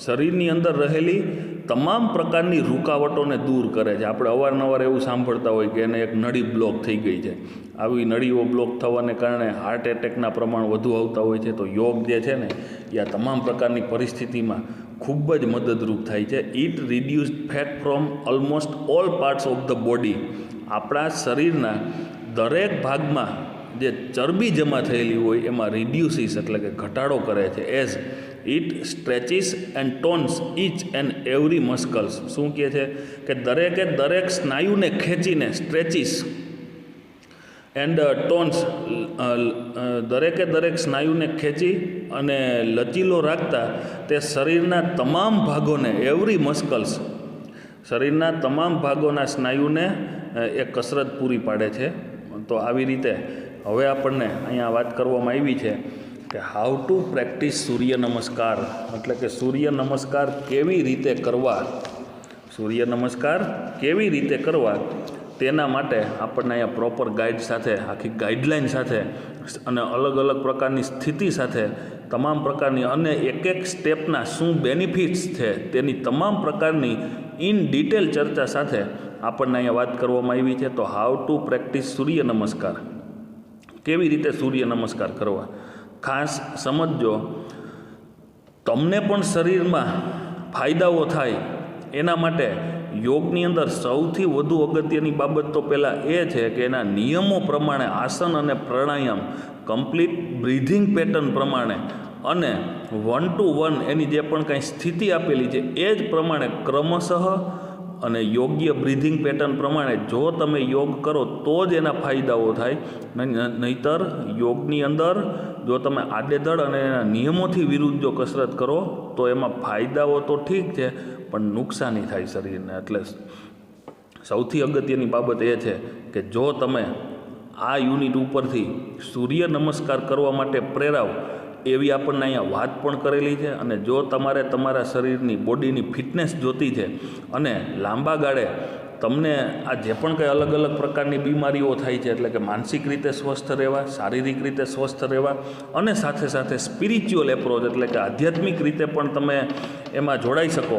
શરીરની અંદર રહેલી તમામ પ્રકારની રૂકાવટોને દૂર કરે છે. આપણે અવારનવાર એવું સાંભળતા હોય કે એને એક નળી બ્લોક થઈ ગઈ છે. આવી નળીઓ બ્લોક થવાને કારણે હાર્ટ એટેકના પ્રમાણ વધુ આવતા હોય છે. તો યોગ જે છે ને એ આ તમામ પ્રકારની પરિસ્થિતિમાં ખૂબ જ મદદરૂપ થાય છે. It reduce fat from almost all parts of the body. આપણા શરીરના દરેક ભાગમાં જે ચરબી જમા થયેલી હોય એમાં રિડ્યુસીસ એટલે કે ઘટાડો કરે છે. As it stretches and tones each and every muscles. શું કહે છે કે દરેકે દરેક સ્નાયુને ખેંચીને સ્ટ્રેચિસ એન્ડ ટોન્સ, દરેકે દરેક સ્નાયુને ખેંચી અને લચીલો રાખતા તે શરીરના તમામ ભાગોને, એવરી મસ્કલ્સ, શરીરના તમામ ભાગોના સ્નાયુને એ કસરત પૂરી પાડે છે. તો આવી રીતે હવે આપણને અહીંયા વાત કરવામાં આવી છે કે હાઉ ટુ પ્રેક્ટિસ સૂર્ય નમસ્કાર, એટલે કે સૂર્ય નમસ્કાર કેવી રીતે કરવા, સૂર્ય નમસ્કાર કેવી રીતે કરવા તેના માટે આપણને અહીંયા પ્રોપર ગાઈડ સાથે, આખી ગાઈડલાઈન સાથે અને અલગ અલગ પ્રકારની સ્થિતિ સાથે તમામ પ્રકારની અને એક એક સ્ટેપના શું બેનિફિટ્સ છે તેની તમામ પ્રકારની ઇન ડિટેલ ચર્ચા સાથે આપણને અહીંયા વાત કરવામાં આવી છે. તો હાઉ ટુ પ્રેક્ટિસ સૂર્ય નમસ્કાર, કેવી રીતે સૂર્ય નમસ્કાર કરવા. ખાસ સમજજો, તમને પણ શરીરમાં ફાયદાઓ થાય એના માટે યોગની અંદર સૌથી વધુ અગત્યની બાબત તો પહેલાં એ છે કે એના નિયમો પ્રમાણે આસન અને પ્રાણાયામ, કમ્પ્લીટ બ્રીધિંગ પેટર્ન પ્રમાણે અને 1 to 1 એની જે પણ કાંઈ સ્થિતિ આપેલી છે એ જ પ્રમાણે ક્રમશઃ અને યોગ્ય બ્રીધિંગ પેટર્ન પ્રમાણે જો તમે યોગ કરો તો જ એના ફાયદાઓ થાય. નહીંતર યોગની અંદર જો તમે આડેધડ અને એના નિયમોથી વિરુદ્ધ જો કસરત કરો તો એમાં ફાયદાઓ તો ઠીક છે પણ નુકસાની થાય શરીરને. એટલે સૌથી અગત્યની બાબત એ છે કે જો તમે આ યુનિટ ઉપરથી સૂર્ય નમસ્કાર કરવા માટે પ્રેરાવ એવી આપણને અહીંયા વાત પણ કરેલી છે. અને જો તમારે તમારા શરીરની બોડીની ફિટનેસ જોતી છે અને લાંબા ગાળે તમને આ જે પણ કંઈ અલગ અલગ પ્રકારની બીમારીઓ થાય છે, એટલે કે માનસિક રીતે સ્વસ્થ રહેવા, શારીરિક રીતે સ્વસ્થ રહેવા અને સાથે સાથે સ્પિરિચ્યુઅલ એપ્રોચ એટલે કે આધ્યાત્મિક રીતે પણ તમે એમાં જોડાઈ શકો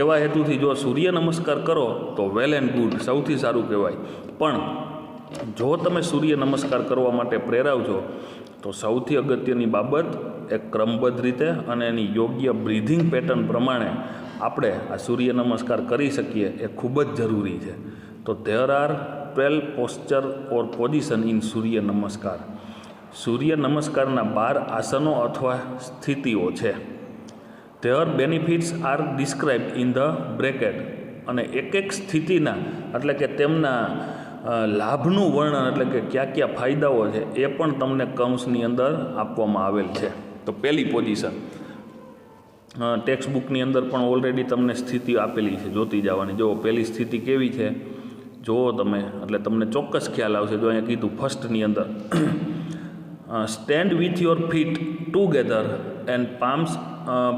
એવા હેતુથી જો સૂર્ય નમસ્કાર કરો તો વેલ એન્ડ ગુડ, સૌથી સારું કહેવાય. પણ જો તમે સૂર્ય નમસ્કાર કરવા માટે પ્રેરાવજો તો સૌથી અગત્યની બાબત એ ક્રમબદ્ધ રીતે અને એની યોગ્ય બ્રીધિંગ પેટર્ન પ્રમાણે આપણે આ સૂર્ય નમસ્કાર કરી શકીએ એ ખૂબ જ જરૂરી છે. તો there are 12 posture or position in Surya Namaskar. સૂર્ય નમસ્કારના 12 આસનો અથવા સ્થિતિઓ છે. Their benefits are describe in the bracket. અને એક એક સ્થિતિના એટલે કે તેમના લાભનું વર્ણન એટલે કે કયા કયા ફાયદાઓ છે એ પણ તમને કૌંસની અંદર આપવામાં આવેલ છે. તો પહેલી પોઝિશન ટેક્સ્ટ બુકની અંદર પણ ઓલરેડી તમને સ્થિતિ આપેલી છે, જોતી જવાની. જો પહેલી સ્થિતિ કેવી છે જુઓ તમે એટલે તમને ચોક્કસ ખ્યાલ આવશે. જો અહીંયા કીધું ફર્સ્ટની અંદર stand with your feet together and palms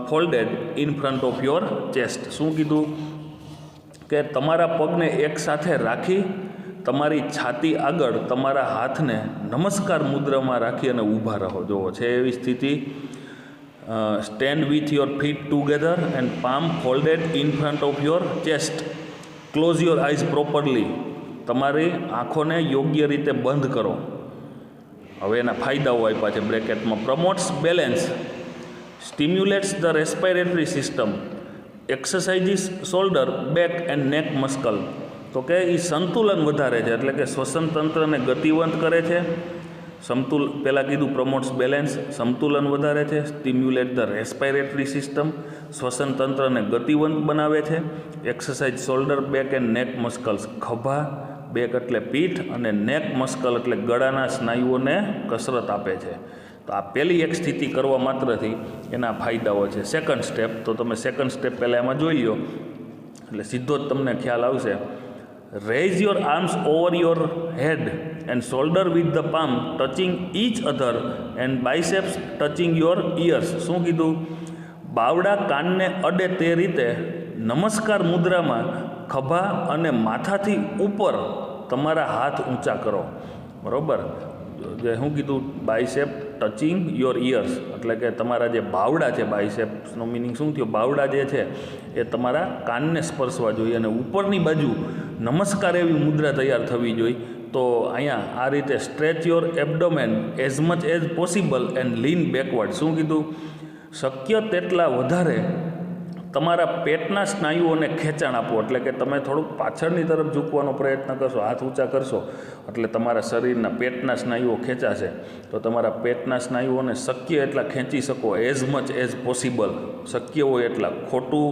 folded in front of your chest. શું કીધું કે તમારા પગને એક સાથે રાખી તમારી છાતી આગળ તમારા હાથને નમસ્કાર મુદ્રામાં રાખી અને ઊભા રહો. જુઓ છે એવી સ્થિતિ. Stand with your feet together and palm folded in front of your chest. Close your eyes properly. તમારી આંખોને યોગ્ય રીતે બંધ કરો. હવે એના ફાયદાઓ આપ્યા છે બ્રેકેટમાં. Promotes balance, stimulates the respiratory system, exercises shoulder, back and neck muscle. તો કે એ સંતુલન વધારે છે એટલે કે શ્વસન તંત્રને ગતિવંત કરે છે. પહેલાં કીધું પ્રમોટ્સ બેલેન્સ, સંતુલન વધારે છે. સ્ટિમ્યુલેટ ધ રેસ્પિરેટરી સિસ્ટમ, શ્વસન તંત્રને ગતિવંત બનાવે છે. એક્સરસાઇઝ શોલ્ડર, બેક એન્ડ નેક મસ્કલ્સ, ખભા, બેક એટલે પીઠ અને નેક મસ્કલ એટલે ગળાના સ્નાયુઓને કસરત આપે છે. તો આ પહેલી એક સ્થિતિ કરવા માત્રથી એના ફાયદાઓ છે. સેકન્ડ સ્ટેપ, તો તમે સેકન્ડ સ્ટેપ પહેલાં એમાં જોઈ લો એટલે સીધો જ તમને ખ્યાલ આવશે. Raise your arms over your head and shoulder with the palm touching each other and biceps touching your ears. શું કીધું? બાવડા કાનને અડે તે રીતે નમસ્કાર મુદ્રામાં ખભા અને માથાથી ઉપર તમારા હાથ ઊંચા કરો. બરાબર? જે શું કીધું? બાયસેપ ટચિંગ યોર ઇયર્સ, એટલે કે તમારા જે બાવડા છે, બાયસેપ્સનો મિનિંગ શું થયો? બાવડા જે છે એ તમારા કાનને સ્પર્શવા જોઈએ અને ઉપરની બાજુ નમસ્કાર એવી મુદ્રા તૈયાર થવી જોઈએ. તો અહીંયા આ રીતે stretch your abdomen as much as possible and lean backward. શું કીધું? શક્ય તેટલા વધારે તમારા પેટના સ્નાયુઓને ખેંચાણ આપો, એટલે કે તમે થોડુંક પાછળની તરફ ઝૂકવાનો પ્રયત્ન કરશો, હાથ ઊંચા કરશો એટલે તમારા શરીરના પેટના સ્નાયુઓ ખેંચાશે. તો તમારા પેટના સ્નાયુઓને શક્ય એટલા ખેંચી શકો, એઝ મચ એઝ પોસિબલ, શક્ય હોય એટલા. ખોટું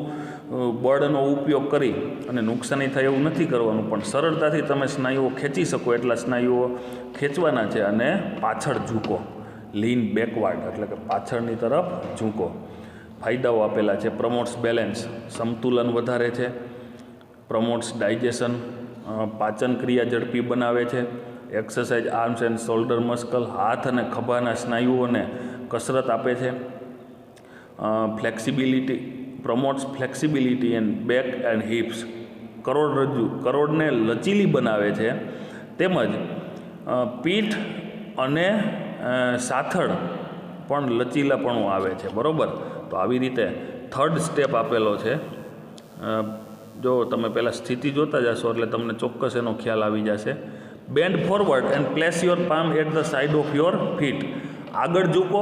બળનો ઉપયોગ કરી અને નુકસાની થાય એવું નથી કરવાનું, પણ સરળતાથી તમે સ્નાયુઓ ખેંચી શકો એટલા સ્નાયુઓ ખેંચવાના છે અને પાછળ ઝૂકો. લીન બેકવાર્ડ એટલે કે પાછળની તરફ ઝૂકો. ફાયદાઓ આપેલા છે. પ્રમોટ્સ બેલેન્સ, સંતુલન વધારે છે. પ્રમોટ્સ ડાયજેશન, પાચન ક્રિયા ઝડપી બનાવે છે. Exercise arms and shoulder muscle, હાથ અને ખભાના સ્નાયુઓને કસરત આપે છે. Flexibility, promotes flexibility and back and hips, કરોડને લચીલી બનાવે છે. તેમજ પીઠ અને સાથળ પણ લચીલાપણું આવે છે. બરાબર? તો આવી રીતે થર્ડ સ્ટેપ આપેલો છે. જો તમે પહેલાં સ્થિતિ જોતા જશો એટલે તમને ચોક્કસ એનો ખ્યાલ આવી જશે. Bend forward and place your palm at the side of your feet. આગળ ઝૂકો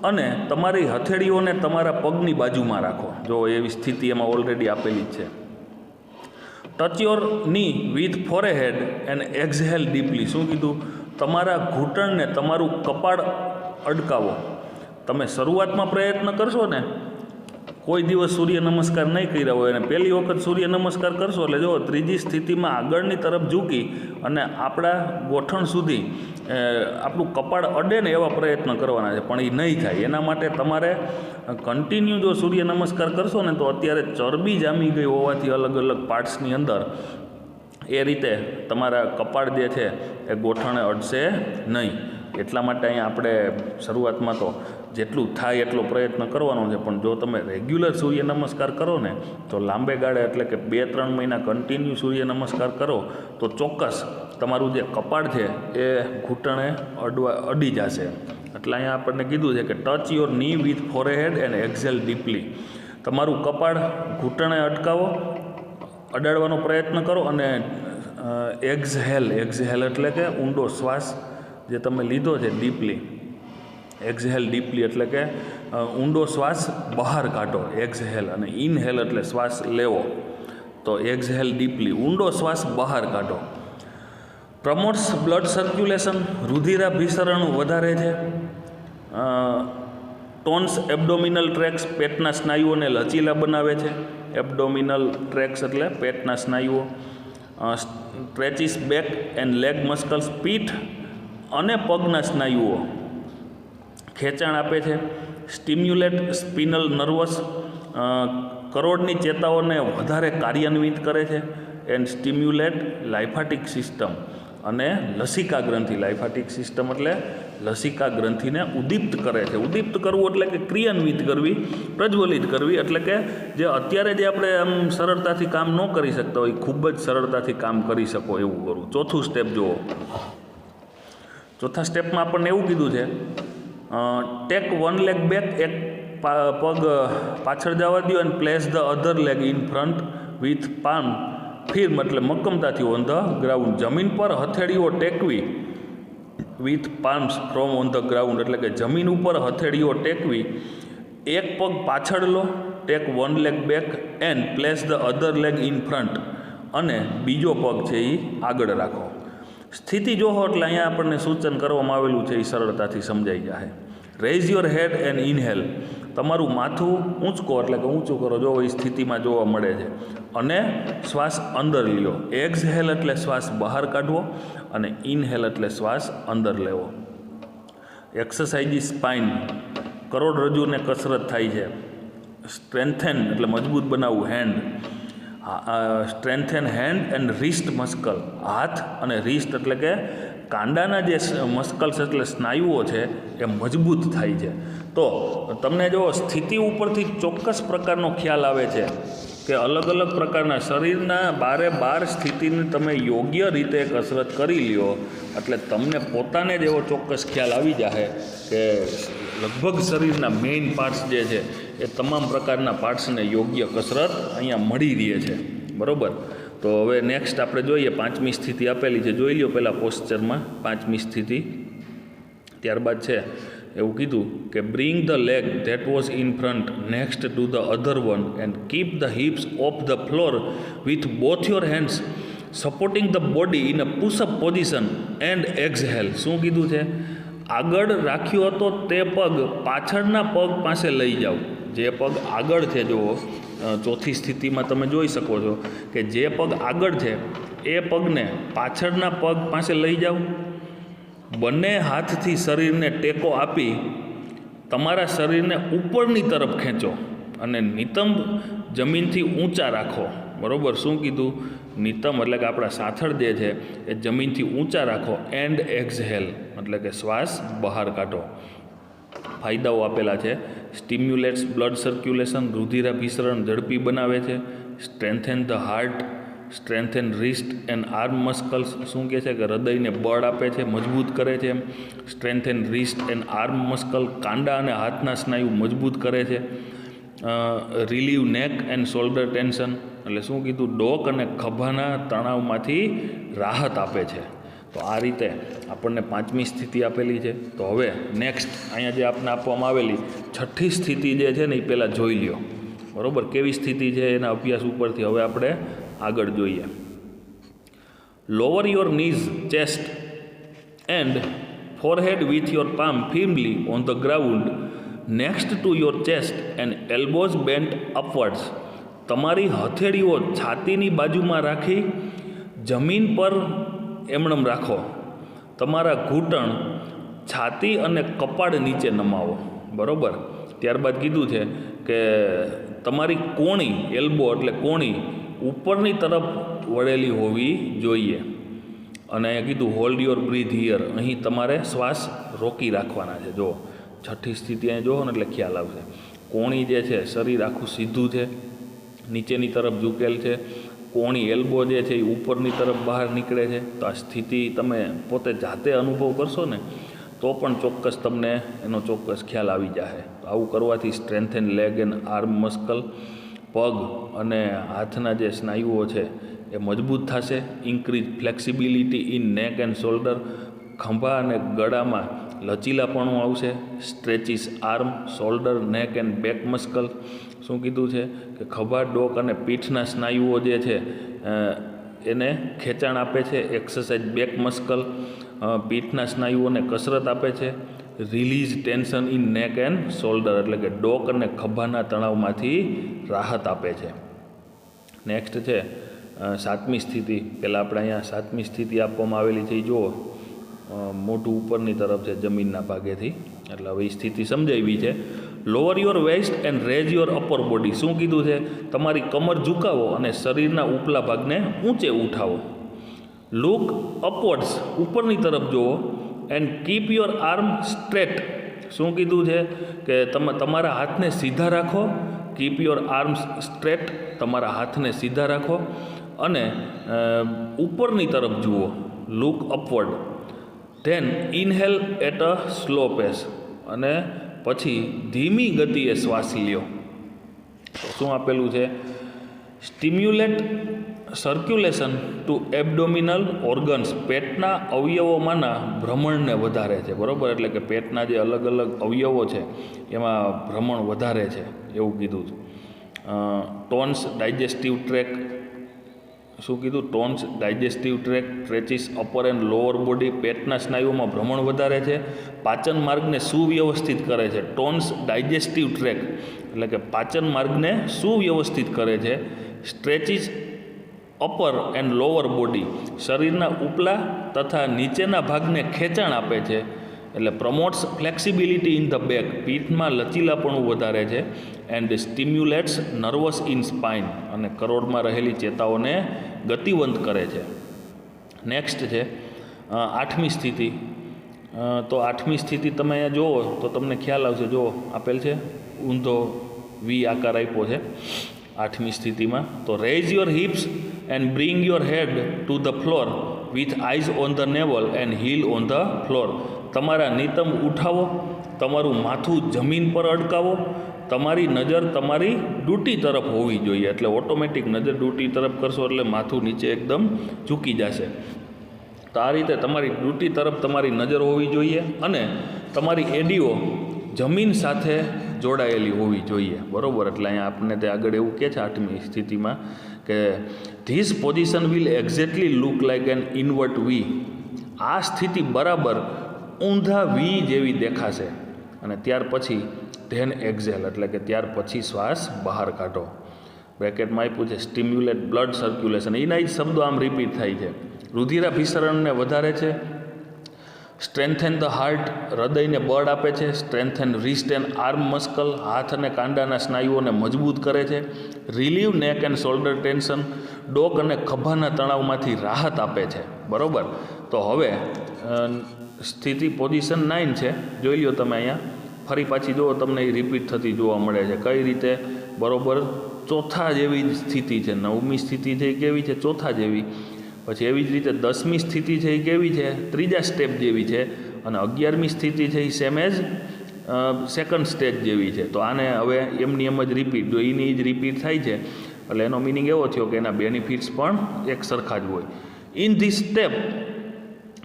અને તમારી હથેળીઓને તમારા પગની બાજુમાં રાખો. જો એવી સ્થિતિ એમાં ઓલરેડી આપેલી જ છે. ટચ યોર ની વિથ ફોરહેડ એન્ડ એક્ઝહેલ ડીપલી. શું કીધું? તમારા ઘૂંટણને તમારું કપાળ અડકાવો. તમે શરૂઆતમાં પ્રયત્ન કરશો ને, કોઈ દિવસ સૂર્ય નમસ્કાર નહીં કર્યા હોય અને પહેલી વખત સૂર્ય નમસ્કાર કરશો એટલે જો ત્રીજી સ્થિતિમાં આગળની તરફ ઝૂકી અને આપણા ગોઠણ સુધી આપણું કપાળ અડે ને એવા પ્રયત્ન કરવાના છે, પણ એ નહીં થાય. એના માટે તમારે કન્ટિન્યુ જો સૂર્ય નમસ્કાર કરશો ને તો અત્યારે ચરબી જામી ગઈ હોવાથી અલગ અલગ પાર્ટ્સની અંદર એ રીતે તમારા કપાળ જે છે એ ગોઠણે અડશે નહીં. એટલા માટે અહીંયા આપણે શરૂઆતમાં તો જેટલું થાય એટલો પ્રયત્ન કરવાનો છે, પણ જો તમે રેગ્યુલર સૂર્ય નમસ્કાર કરો ને તો લાંબે ગાળે એટલે કે 2-3 મહિના કન્ટિન્યુ સૂર્ય નમસ્કાર કરો તો ચોક્કસ તમારું જે કપાળ છે એ ઘૂંટણે અડી જશે. એટલે અહીંયા આપણને કીધું છે કે ટચ યોર ની with forehead and exhale deeply. તમારું કપાળ ઘૂંટણે અડાડવાનો પ્રયત્ન કરો અને એક્ઝહેલ એટલે કે ઊંડો શ્વાસ જે તમે લીધો છે ડીપલી, એક્ઝહેલ ડીપલી એટલે કે ઊંડો શ્વાસ બહાર કાઢો, એક્ઝહેલ. અને ઇનહેલ એટલે શ્વાસ લેવો, તો એક્ઝહેલ ડીપલી, ઊંડો શ્વાસ બહાર કાઢો. પ્રમોટ્સ બ્લડ સર્ક્યુલેશન, રુધિરાભિસરણ વધારે છે. ટોન્સ એબડોમિનલ ટ્રેક્સ, પેટના સ્નાયુઓને લચીલા બનાવે છે. એબડોમિનલ ટ્રેક્સ એટલે પેટના સ્નાયુઓ. સ્ટ્રેચિસ બેક એન્ડ લેગ મસ્કલ્સ, પીઠ અને પગના સ્નાયુઓ ખેંચાણ આપે છે. સ્ટિમ્યુલેટ સ્પિનલ નર્વસ, કરોડની ચેતાઓને વધારે કાર્યાન્વિત કરે છે. એન્ડ સ્ટિમ્યુલેટ લાઇફાટિક સિસ્ટમ અને લસિકા ગ્રંથિ. લાઇફાટિક સિસ્ટમ એટલે લસિકા ગ્રંથિને ઉદ્દીપ્ત કરે છે. ઉદ્દીપ્ત કરવું એટલે કે ક્રિયાન્વિત કરવી, પ્રજ્વલિત કરવી, એટલે કે જે અત્યારે જે આપણે આમ સરળતાથી કામ ન કરી શકતા હોય ખૂબ જ સરળતાથી કામ કરી શકો એવું કરવું. ચોથું સ્ટેપ જુઓ. ચોથા સ્ટેપમાં આપણને એવું કીધું છે ટેક વન લેગ બેક, એક પગ પાછળ જવા દો and place the other leg in front with palm firm એટલે મક્કમતાથી ઓન ધ ગ્રાઉન્ડ. જમીન પર હથેળીઓ ટેકવી with palms from on the ground એટલે કે જમીન ઉપર હથેળીઓ ટેકવી. એક પગ પાછળ લો, take one leg back and place the other leg in front, અને બીજો પગ છે એ આગળ રાખો. સ્થિતિ જોવો એટલે અહીંયા આપણને સૂચન કરવામાં આવેલું છે એ સરળતાથી સમજાઈ જાય. Rays your head and inhale, તમારું માથું ઊંચકો એટલે કે ઊંચું કરો, જો એ સ્થિતિમાં જોવા મળે છે. અને શ્વાસ અંદર લ્યો. એક્ઝહેલ એટલે શ્વાસ બહાર કાઢવો અને ઇનહેલ એટલે શ્વાસ અંદર લેવો. એક્સરસાઇઝ સ્પાઇન, કરોડરજ્જુને કસરત થાય છે. સ્ટ્રેન્થેન એટલે મજબૂત બનાવવું હેન્ડ, સ્ટ્રેન્થેન હેન્ડ એન્ડ રિસ્ટ મસ્કલ, હાથ અને રિસ્ટ એટલે કે કાંડાના જે મસ્કલ્સ એટલે સ્નાયુઓ છે એ મજબૂત થાય છે. તો તમને જો સ્થિતિ ઉપરથી ચોક્કસ પ્રકારનો ખ્યાલ આવે છે કે અલગ અલગ પ્રકારના શરીરના 12 સ્થિતિની તમે યોગ્ય રીતે કસરત કરી લ્યો એટલે તમને પોતાને જ એવો ચોક્કસ ખ્યાલ આવી જાય કે લગભગ શરીરના મેઇન પાર્ટ્સ જે છે એ તમામ પ્રકારના પાર્ટ્સને યોગ્ય કસરત અહીંયા મળી રહે છે. બરાબર. તો હવે નેક્સ્ટ આપણે જોઈએ 5મી સ્થિતિ આપેલી છે, જોઈ લ્યો પહેલાં પોસ્ચરમાં 5મી સ્થિતિ. ત્યારબાદ છે એવું કીધું કે bring the leg that was in front next to the other one and keep the hips off the floor with both your hands supporting the body in a pushup position and exhale. શું કીધું છે? આગળ રાખ્યો હતો તે પગ પાછળના પગ પાસે લઈ જાઓ. જે પગ આગળ છે, જુઓ ચોથી સ્થિતિમાં તમે જોઈ શકો છો કે જે પગ આગળ છે એ પગને પાછળના પગ પાસે લઈ જાઓ. બંને હાથથી શરીરને ટેકો આપી તમારા શરીરને ઉપરની તરફ ખેંચો અને નિતંબ જમીનથી ઊંચા રાખો. બરાબર. શું કીધું? નિતંબ એટલે કે આપણા સાથળ જે છે એ જમીનથી ઊંચા રાખો. એન્ડ એક્ઝહેલ એટલે કે શ્વાસ બહાર કાઢો. ફાયદાઓ આપેલા છે. સ્ટિમ્યુલેટ્સ બ્લડ સર્ક્યુલેશન, રુધિરાભિસરણ ઝડપી બનાવે છે. Strengthen the heart, strengthen wrist and arm muscles. શું કહે છે કે હૃદયને બળ આપે છે, મજબૂત કરે છે. સ્ટ્રેન્થેન રિસ્ટ એન્ડ આર્મ મસ્કલ, કાંડા અને હાથના સ્નાયુ મજબૂત કરે છે. રિલીવ નેક એન્ડ શોલ્ડર ટેન્શન એટલે શું કીધું? ડોક અને ખભાના તણાવમાંથી રાહત આપે છે. તો આ રીતે આપણને 5મી સ્થિતિ આપેલી છે. તો હવે નેક્સ્ટ અહીંયા જે આપને આપવામાં આવેલી 6ઠ્ઠી સ્થિતિ જે છે ને એ પહેલાં જોઈ લ્યો. બરાબર. કેવી સ્થિતિ છે એના અભ્યાસ ઉપરથી હવે આપણે આગળ જોઈએ. Lower your knees chest and forehead with your palm firmly on the ground next to your chest and elbows bent upwards. તમારી હથેળીઓ છાતીની બાજુમાં રાખી જમીન પર એમણમ રાખો. તમારા ઘૂંટણ છાતી અને કપાળ નીચે નમાવો. બરાબર. ત્યારબાદ કીધું છે કે તમારી કોણી, એલ્બો એટલે કોણી ઉપરની તરફ વળેલી હોવી જોઈએ. અને અહીંયા કીધું હોલ્ડ યોર બ્રીથ હિયર, અહીં તમારે શ્વાસ રોકી રાખવાના છે. જો 6ઠ્ઠી સ્થિતિ અહીં જોવો ને એટલે ખ્યાલ આવશે. કોણી જે છે શરીર આખું સીધું છે, નીચેની તરફ ઝૂકેલ છે. કોણી એલ્બો જે છે એ ઉપરની તરફ બહાર નીકળે છે. તો આ સ્થિતિ તમે પોતે જાતે અનુભવ કરશો ને તો પણ ચોક્કસ તમને એનો ચોક્કસ ખ્યાલ આવી જાય. તો આવું કરવાથી સ્ટ્રેન્થેન લેગ એન્ડ આર્મ મસ્કલ, પગ અને હાથના જે સ્નાયુઓ છે એ મજબૂત થશે. ઇન્ક્રીઝ ફ્લેક્સિબિલિટી ઇન નેક એન્ડ શોલ્ડર, ખભા અને ગળામાં લચીલાપણું આવશે. સ્ટ્રેચિસ આર્મ, શોલ્ડર, નેક એન્ડ બેક મસ્કલ. શું કીધું છે કે ખભા, ડોક અને પીઠના સ્નાયુઓ જે છે એને ખેંચાણ આપે છે. એક્સરસાઇઝ બેક મસ્કલ, પીઠના સ્નાયુઓને કસરત આપે છે. રિલીઝ ટેન્શન ઇન નેક એન્ડ શોલ્ડર એટલે કે ડોક અને ખભાના તણાવમાંથી રાહત આપે છે. નેક્સ્ટ છે 7મી સ્થિતિ. પહેલાં આપણે અહીંયા 7મી સ્થિતિ આપવામાં આવેલી છે એ જુઓ. મોઢું ઉપરની તરફ છે જમીનના ભાગેથી, એટલે હવે એ સ્થિતિ સમજાવી છે. Lower your waist and raise your upper body. શું કીધું છે? તમારી કમર ઝુકાવો અને શરીરના ઉપલા ભાગને ઊંચે ઉઠાવો. લુક અપવર્ડ્સ, ઉપરની તરફ જુઓ. And keep your arm straight. શું કીધું છે કે તમારા હાથને સીધા રાખો. કીપ યોર આર્મ્સ સ્ટ્રેટ, તમારા હાથને સીધા રાખો અને ઉપરની તરફ જુઓ. Look upward. Then inhale at a slow pace અને પછી ધીમી ગતિએ શ્વાસ લ્યો. શું આપેલું છે? Stimulate circulation to abdominal organs. પેટના અવયવોમાંના ભ્રમણને વધારે છે. બરાબર. એટલે કે પેટના જે અલગ અલગ અવયવો છે એમાં ભ્રમણ વધારે છે એવું કીધું છે. Tones digestive track. શું કીધું? Tones digestive track, stretches upper and lower body. પેટના સ્નાયુઓમાં ભ્રમણ વધારે છે. પાચન માર્ગને સુવ્યવસ્થિત કરે છે. ટોન્સ ડાયજેસ્ટિવ ટ્રેક એટલે કે પાચન માર્ગને સુવ્યવસ્થિત કરે છે. સ્ટ્રેચિસ અપર એન્ડ લોઅર બોડી, શરીરના ઉપલા તથા નીચેના ભાગને ખેંચાણ આપે છે. એટલે પ્રમોટ્સ ફ્લેક્સિબિલિટી ઇન ધ બેક, પીઠમાં લચીલાપણું વધારે છે. એન્ડ સ્ટિમ્યુલેટ્સ નર્વસ ઇન સ્પાઇન, અને કરોડમાં રહેલી ચેતાઓને ગતિવંત કરે છે. નેક્સ્ટ છે આઠમી સ્થિતિ. તો આઠમી સ્થિતિ તમે અહીંયા જુઓ તો તમને ખ્યાલ આવશે. જુઓ આપેલ છે, ઊંધો વી આકાર આપ્યો છે આઠમી સ્થિતિમાં. તો raise your hips and bring your head to the floor with eyes on the navel and heel on the floor. તમારા નિતંબ ઉઠાવો, તમારું માથું જમીન પર અડકાવો, તમારી નજર તમારી ડૂટી તરફ હોવી જોઈએ. એટલે ઓટોમેટિક નજર ડૂટી તરફ કરશો એટલે માથું નીચે એકદમ ઝૂકી જશે. તો આ રીતે તમારી ડ્યુટી તરફ તમારી નજર હોવી જોઈએ અને તમારી એડીઓ જમીન સાથે જોડાયેલી હોવી જોઈએ. બરાબર. એટલે અહીંયા આપણને તે આગળ એવું કહે છે આઠમી સ્થિતિમાં કે this position will exactly look like an invert V. આ સ્થિતિ બરાબર ઊંધા વી જેવી દેખાશે. અને ત્યાર પછી ધેન એક્ઝેલ, એટલે કે ત્યાર પછી શ્વાસ બહાર કાઢો. બ્રેકેટમાં આપ્યું છે સ્ટિમ્યુલેટ બ્લડ સર્ક્યુલેશન. એના જ શબ્દો આમ રિપીટ થાય છે. રુધિરાભિસરણને વધારે છે. સ્ટ્રેન્થેન ધ હાર્ટ, હૃદયને બળ આપે છે. સ્ટ્રેન્થેન રિસ્ટ એન્ડ આર્મ મસ્કલ, હાથ અને કાંડાના સ્નાયુઓને મજબૂત કરે છે. રિલીવ નેક એન્ડ શોલ્ડર ટેન્શન, ડોક અને ખભાના તણાવમાંથી રાહત આપે છે. બરાબર. તો હવે સ્થિતિ પોઝિશન 9 છે, જોઈ લ્યો તમે અહીંયા. ફરી પાછી જુઓ, તમને એ રિપીટ થતી જોવા મળે છે. કઈ રીતે? બરાબર ચોથા જેવી જ સ્થિતિ છે. 9મી સ્થિતિ છે એ કેવી છે? ચોથા જેવી. પછી એવી જ રીતે 10મી સ્થિતિ છે એ કેવી છે? ત્રીજા સ્ટેપ જેવી છે. અને 11મી સ્થિતિ છે એ સેમ એઝ સેકન્ડ સ્ટેજ જેવી છે. તો આને હવે એમની એમ જ રિપીટ, જો એની જ રિપીટ થાય છે એટલે એનો મિનિંગ એવો થયો કે એના બેનિફિટ્સ પણ એક સરખા જ હોય. ઇન ધીસ સ્ટેપ,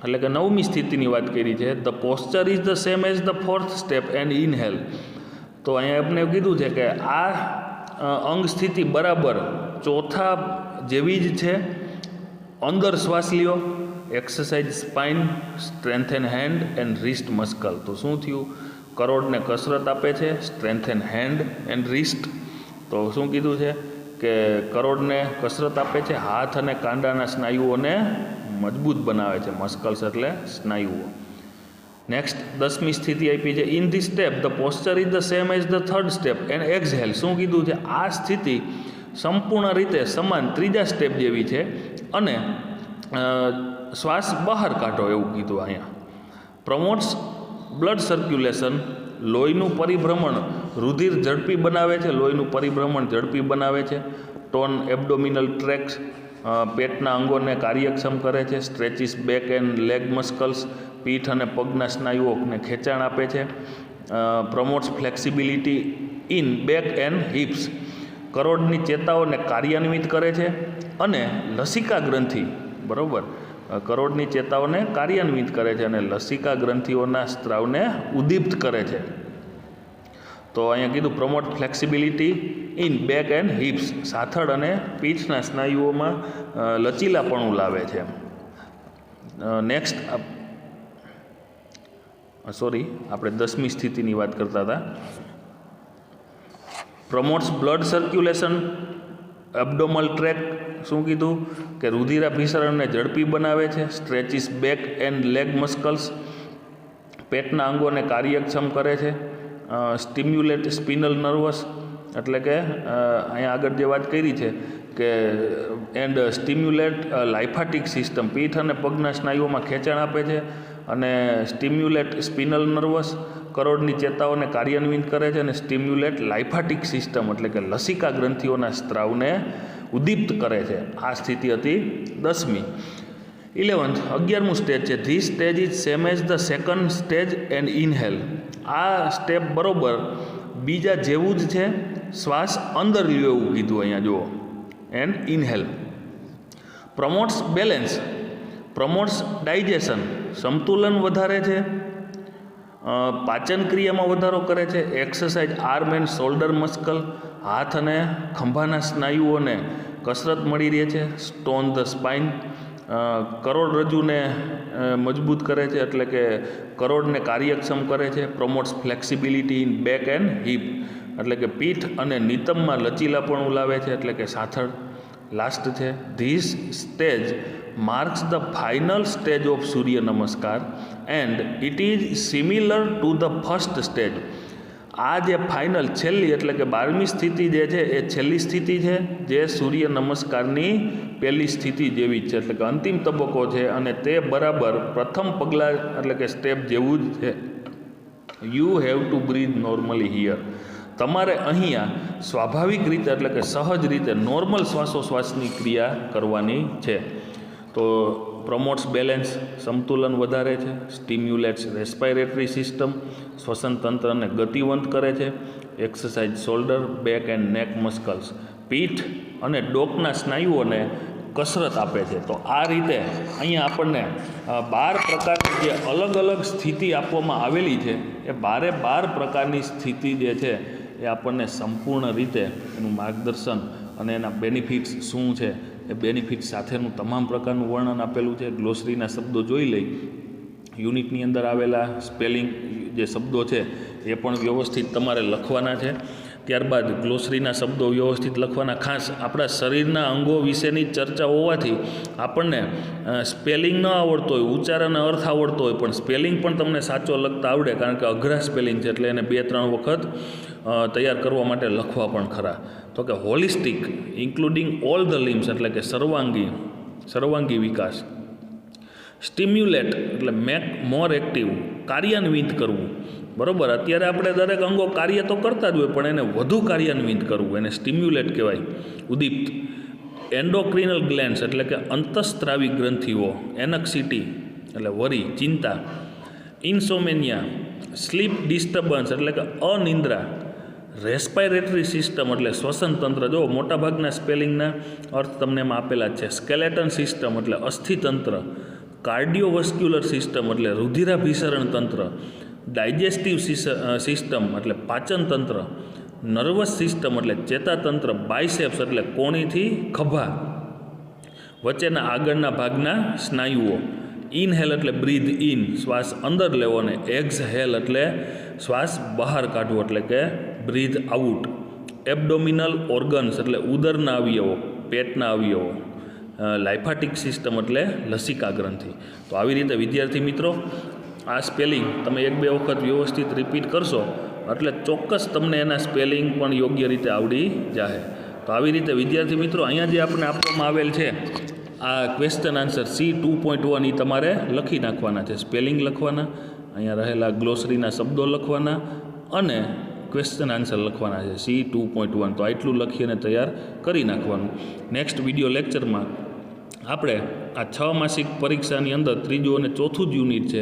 એટલે કે 9મી સ્થિતિની વાત કરી છે. The posture is the same as the fourth step and inhale. તો અહીંયા આપણે કીધું છે કે આ અંગ સ્થિતિ બરાબર ચોથા જેવી જ છે. અંદર શ્વાસ લ્યો, exercise spine, strengthen hand and wrist muscle. તો શું થયું? કરોડને કસરત આપે છે, સ્ટ્રેન્થેન હેન્ડ એન્ડ રિસ્ટ. તો શું કીધું છે કે કરોડને કસરત આપે છે, હાથ અને કાંડાના સ્નાયુઓને મજબૂત બનાવે છે. મસ્કલ્સ એટલે સ્નાયુઓ. નેક્સ્ટ 10મી સ્થિતિ આપી છે. In this step the posture is the same as the third step and exhale. શું કીધું છે? આ સ્થિતિ સંપૂર્ણ રીતે સમાન ત્રીજા સ્ટેપ જેવી છે અને શ્વાસ બહાર કાઢો એવું કીધું અહીંયા. પ્રમોટ્સ બ્લડ સર્ક્યુલેશન, લોહીનું પરિભ્રમણ, રુધિર ઝડપી બનાવે છે, લોહીનું પરિભ્રમણ ઝડપી બનાવે છે. ટોન એબ્ડોમિનલ ટ્રેક્સ, પેટના અંગોને કાર્યક્ષમ કરે છે. Stretches back and leg muscles, પીઠ અને પગના સ્નાયુઓને ખેંચાણ આપે છે. Promotes flexibility in back and hips, કરોડની ચેતાઓને કાર્યાન્વિત કરે છે. અને લસિકા ગ્રંથિ, બરાબર, કરોડની ચેતાઓને કાર્યાન્વિત કરે છે અને લસિકા ગ્રંથિઓના સ્ત્રાવને ઉદ્દીપ્ત કરે છે. તો અહીંયા કીધું promote flexibility in back and hips, સાથળ અને પીઠના સ્નાયુઓમાં લચીલાપણું લાવે છે. નેક્સ્ટ આપણે 10મી સ્થિતિની વાત કરતા હતા. પ્રમોટ્સ બ્લડ સર્ક્યુલેશન, એબ્ડોમલ ટ્રેક. શું કીધું કે રુધિરાભિસરણને ઝડપી બનાવે છે. સ્ટ્રેચિસ બેક એન્ડ લેગ મસ્કલ્સ, પેટના અંગોને કાર્યક્ષમ કરે છે. સ્ટિમ્યુલેટ સ્પિનલ નર્વસ, એટલે કે અહીંયા આગળ જે વાત કરી છે કે એન્ડ સ્ટિમ્યુલેટ લાઇફાટિક સિસ્ટમ, પીઠ અને પગના સ્નાયુઓમાં ખેંચાણ આપે છે. અને સ્ટિમ્યુલેટ સ્પિનલ નર્વસ, કરોડની ચેતાઓને કાર્યાન્વિત કરે છે. અને સ્ટિમ્યુલેટ લાઇફાટિક સિસ્ટમ, એટલે કે લસિકા ગ્રંથિઓના સ્ત્રાવને ઉદ્દીપ્ત કરે છે. આ સ્થિતિ હતી 10મી. 11th 11મું સ્ટેજ છે. This stage is same as the second stage and inhale. આ સ્ટેપ બરોબર બીજા જેવું જ છે. શ્વાસ અંદર લ્યો એવું કીધું અહીંયા જુઓ. And inhale. પ્રમોટ્સ બેલેન્સ, પ્રમોટ્સ ડાયજેશન, સંતુલન વધારે છે. પાચન ક્રિયામાં વધારો કરે છે. Exercise arm and shoulder muscle, હાથ અને ખંભાના સ્નાયુઓને કસરત મળી રહે છે. સ્ટોન ધ સ્પાઇન, કરોડરજ્જુને મજબૂત કરે છે, એટલે કે કરોડને કાર્યક્ષમ કરે છે. Promotes flexibility in back and hip, એટલે કે પીઠ અને નિતંબમાં લચીલાપણું લાવે છે, એટલે કે સાથળ. લાસ્ટ છે. This stage marks the final stage of સૂર્ય નમસ્કાર and it is similar to the first stage. આ જે ફાઇનલ છેલ્લી એટલે કે 12મી સ્થિતિ જે છે એ છેલ્લી સ્થિતિ છે જે સૂર્ય નમસ્કારની પહેલી સ્થિતિ જેવી જ છે, એટલે કે અંતિમ તબક્કો છે અને તે બરાબર પ્રથમ પગલાં એટલે કે સ્ટેપ જેવું જ છે. You have to breathe normally here. તમારે અહીંયા સ્વાભાવિક રીતે એટલે કે સહજ રીતે નોર્મલ શ્વાસોશ્વાસની ક્રિયા કરવાની છે. તો પ્રમોટ્સ બેલેન્સ, સમતુલન વધારે છે. સ્ટિમ્યુલેટ્સ રેસ્પાયરેટરી સિસ્ટમ, શ્વસન તંત્રને ગતિવંત કરે છે. એક્સરસાઇઝ શોલ્ડર, બેક એન્ડ નેક મસ્કલ્સ, પીઠ અને ડોકના સ્નાયુઓને કસરત આપે છે. તો આ રીતે અહીંયા આપણને 12 પ્રકારની જે અલગ અલગ સ્થિતિ આપવામાં આવેલી છે એ 12 પ્રકારની સ્થિતિ જે છે એ આપણને સંપૂર્ણ રીતે એનું માર્ગદર્શન અને એના બેનિફિટ્સ શું છે એ બેનિફિટ સાથેનું તમામ પ્રકારનું વર્ણન આપેલું છે. ગ્લોસરીના શબ્દો જોઈ લઈ. યુનિટની અંદર આવેલા સ્પેલિંગ જે શબ્દો છે એ પણ વ્યવસ્થિત તમારે લખવાના છે. ત્યારબાદ ગ્લોસરીના શબ્દો વ્યવસ્થિત લખવાના. ખાસ આપણા શરીરના અંગો વિશેની ચર્ચા હોવાથી આપણને સ્પેલિંગ ન આવડતો હોય, ઉચ્ચાર અને અર્થ આવડતો હોય, પણ સ્પેલિંગ પણ તમને સાચો લખતા આવડે, કારણ કે અઘરા સ્પેલિંગ છે એટલે એને 2-3 વખત તૈયાર કરવા માટે લખવા પણ ખરા. તો કે holistic including all the limbs એટલે કે સર્વાંગી વિકાસ. સ્ટિમ્યુલેટ એટલે મેક મોર એક્ટિવ, કાર્યાન્વિત કરવું. બરાબર, અત્યારે આપણે દરેક અંગો કાર્ય તો કરતા જ હોય પણ એને વધુ કાર્યાન્વિત કરવું, એને સ્ટિમ્યુલેટ કહેવાય. ઉદ્દીપ્ત. એન્ડોક્રિનલ ગ્લેન્ડ્સ એટલે કે અંતઃસ્ત્રાવી ગ્રંથિઓ. એનક્સિટી એટલે વરી, ચિંતા. ઇન્સોમેનિયા, સ્લીપ ડિસ્ટર્બન્સ એટલે કે અનિંદ્રા. રેસ્પાયરેટરી સિસ્ટમ એટલે શ્વસન તંત્ર. જો મોટાભાગના સ્પેલિંગના અર્થ તમને એમાં આપેલા જ છે. સ્કેલેટન સિસ્ટમ એટલે અસ્થિતંત્ર. કાર્ડિયોવસ્ક્યુલર સિસ્ટમ એટલે રુધિરાભિસરણ તંત્ર. ડાયજેસ્ટિવ સિસ્ટમ એટલે પાચન તંત્ર. નર્વસ સિસ્ટમ એટલે ચેતાતંત્ર. બાયસેપ્સ એટલે કોણીથી ખભા વચ્ચેના આગળના ભાગના સ્નાયુઓ. ઇનહેલ એટલે બ્રીધ ઇન, શ્વાસ અંદર લેવો, અને એક્સહેલ એટલે શ્વાસ બહાર કાઢવો એટલે કે બ્રીધ આઉટ. એબડોમિનલ ઓર્ગન્સ એટલે ઉદરના અવયવો, પેટના અવયવો. લાઇફાટિક સિસ્ટમ એટલે લસિકા ગ્રંથિ. તો આવી રીતે વિદ્યાર્થી મિત્રો આ સ્પેલિંગ તમે 1-2 વખત વ્યવસ્થિત રિપીટ કરશો એટલે ચોક્કસ તમને એના સ્પેલિંગ પણ યોગ્ય રીતે આવડી જાય. તો આવી રીતે વિદ્યાર્થી મિત્રો અહીંયા જે આપણે આપવામાં આવેલ છે આ ક્વેશ્ચન આન્સર C2.1 એ તમારે લખી નાખવાના છે. સ્પેલિંગ લખવાના, અહીંયા રહેલા ગ્લોસરીના શબ્દો લખવાના અને ક્વેશ્ચન આન્સર લખવાના છે C2.1. તો આટલું લખી અને તૈયાર કરી નાખવાનું. નેક્સ્ટ વિડીયો લેક્ચરમાં આપણે આ 6 માસિક પરીક્ષાની અંદર 3જું અને 4થું જ યુનિટ છે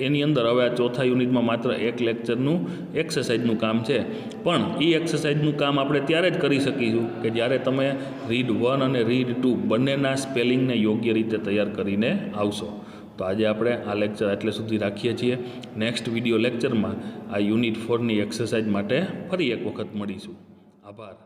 એની અંદર હવે આ 4થા યુનિટમાં માત્ર 1 લેક્ચરનું એક્સરસાઇઝનું કામ છે. પણ એ એક્સરસાઇઝનું કામ આપણે ત્યારે જ કરી શકીશું કે જ્યારે તમે રીડ 1 અને રીડ 2 બંનેના સ્પેલિંગને યોગ્ય રીતે તૈયાર કરીને આવશો. તો આજે આપણે આ લેક્ચર એટલે સુધી રાખીએ છીએ. નેક્સ્ટ વિડીયો લેક્ચરમાં આ યુનિટ 4ની એક્સરસાઇઝ માટે ફરી એક વખત મળીશું. આભાર.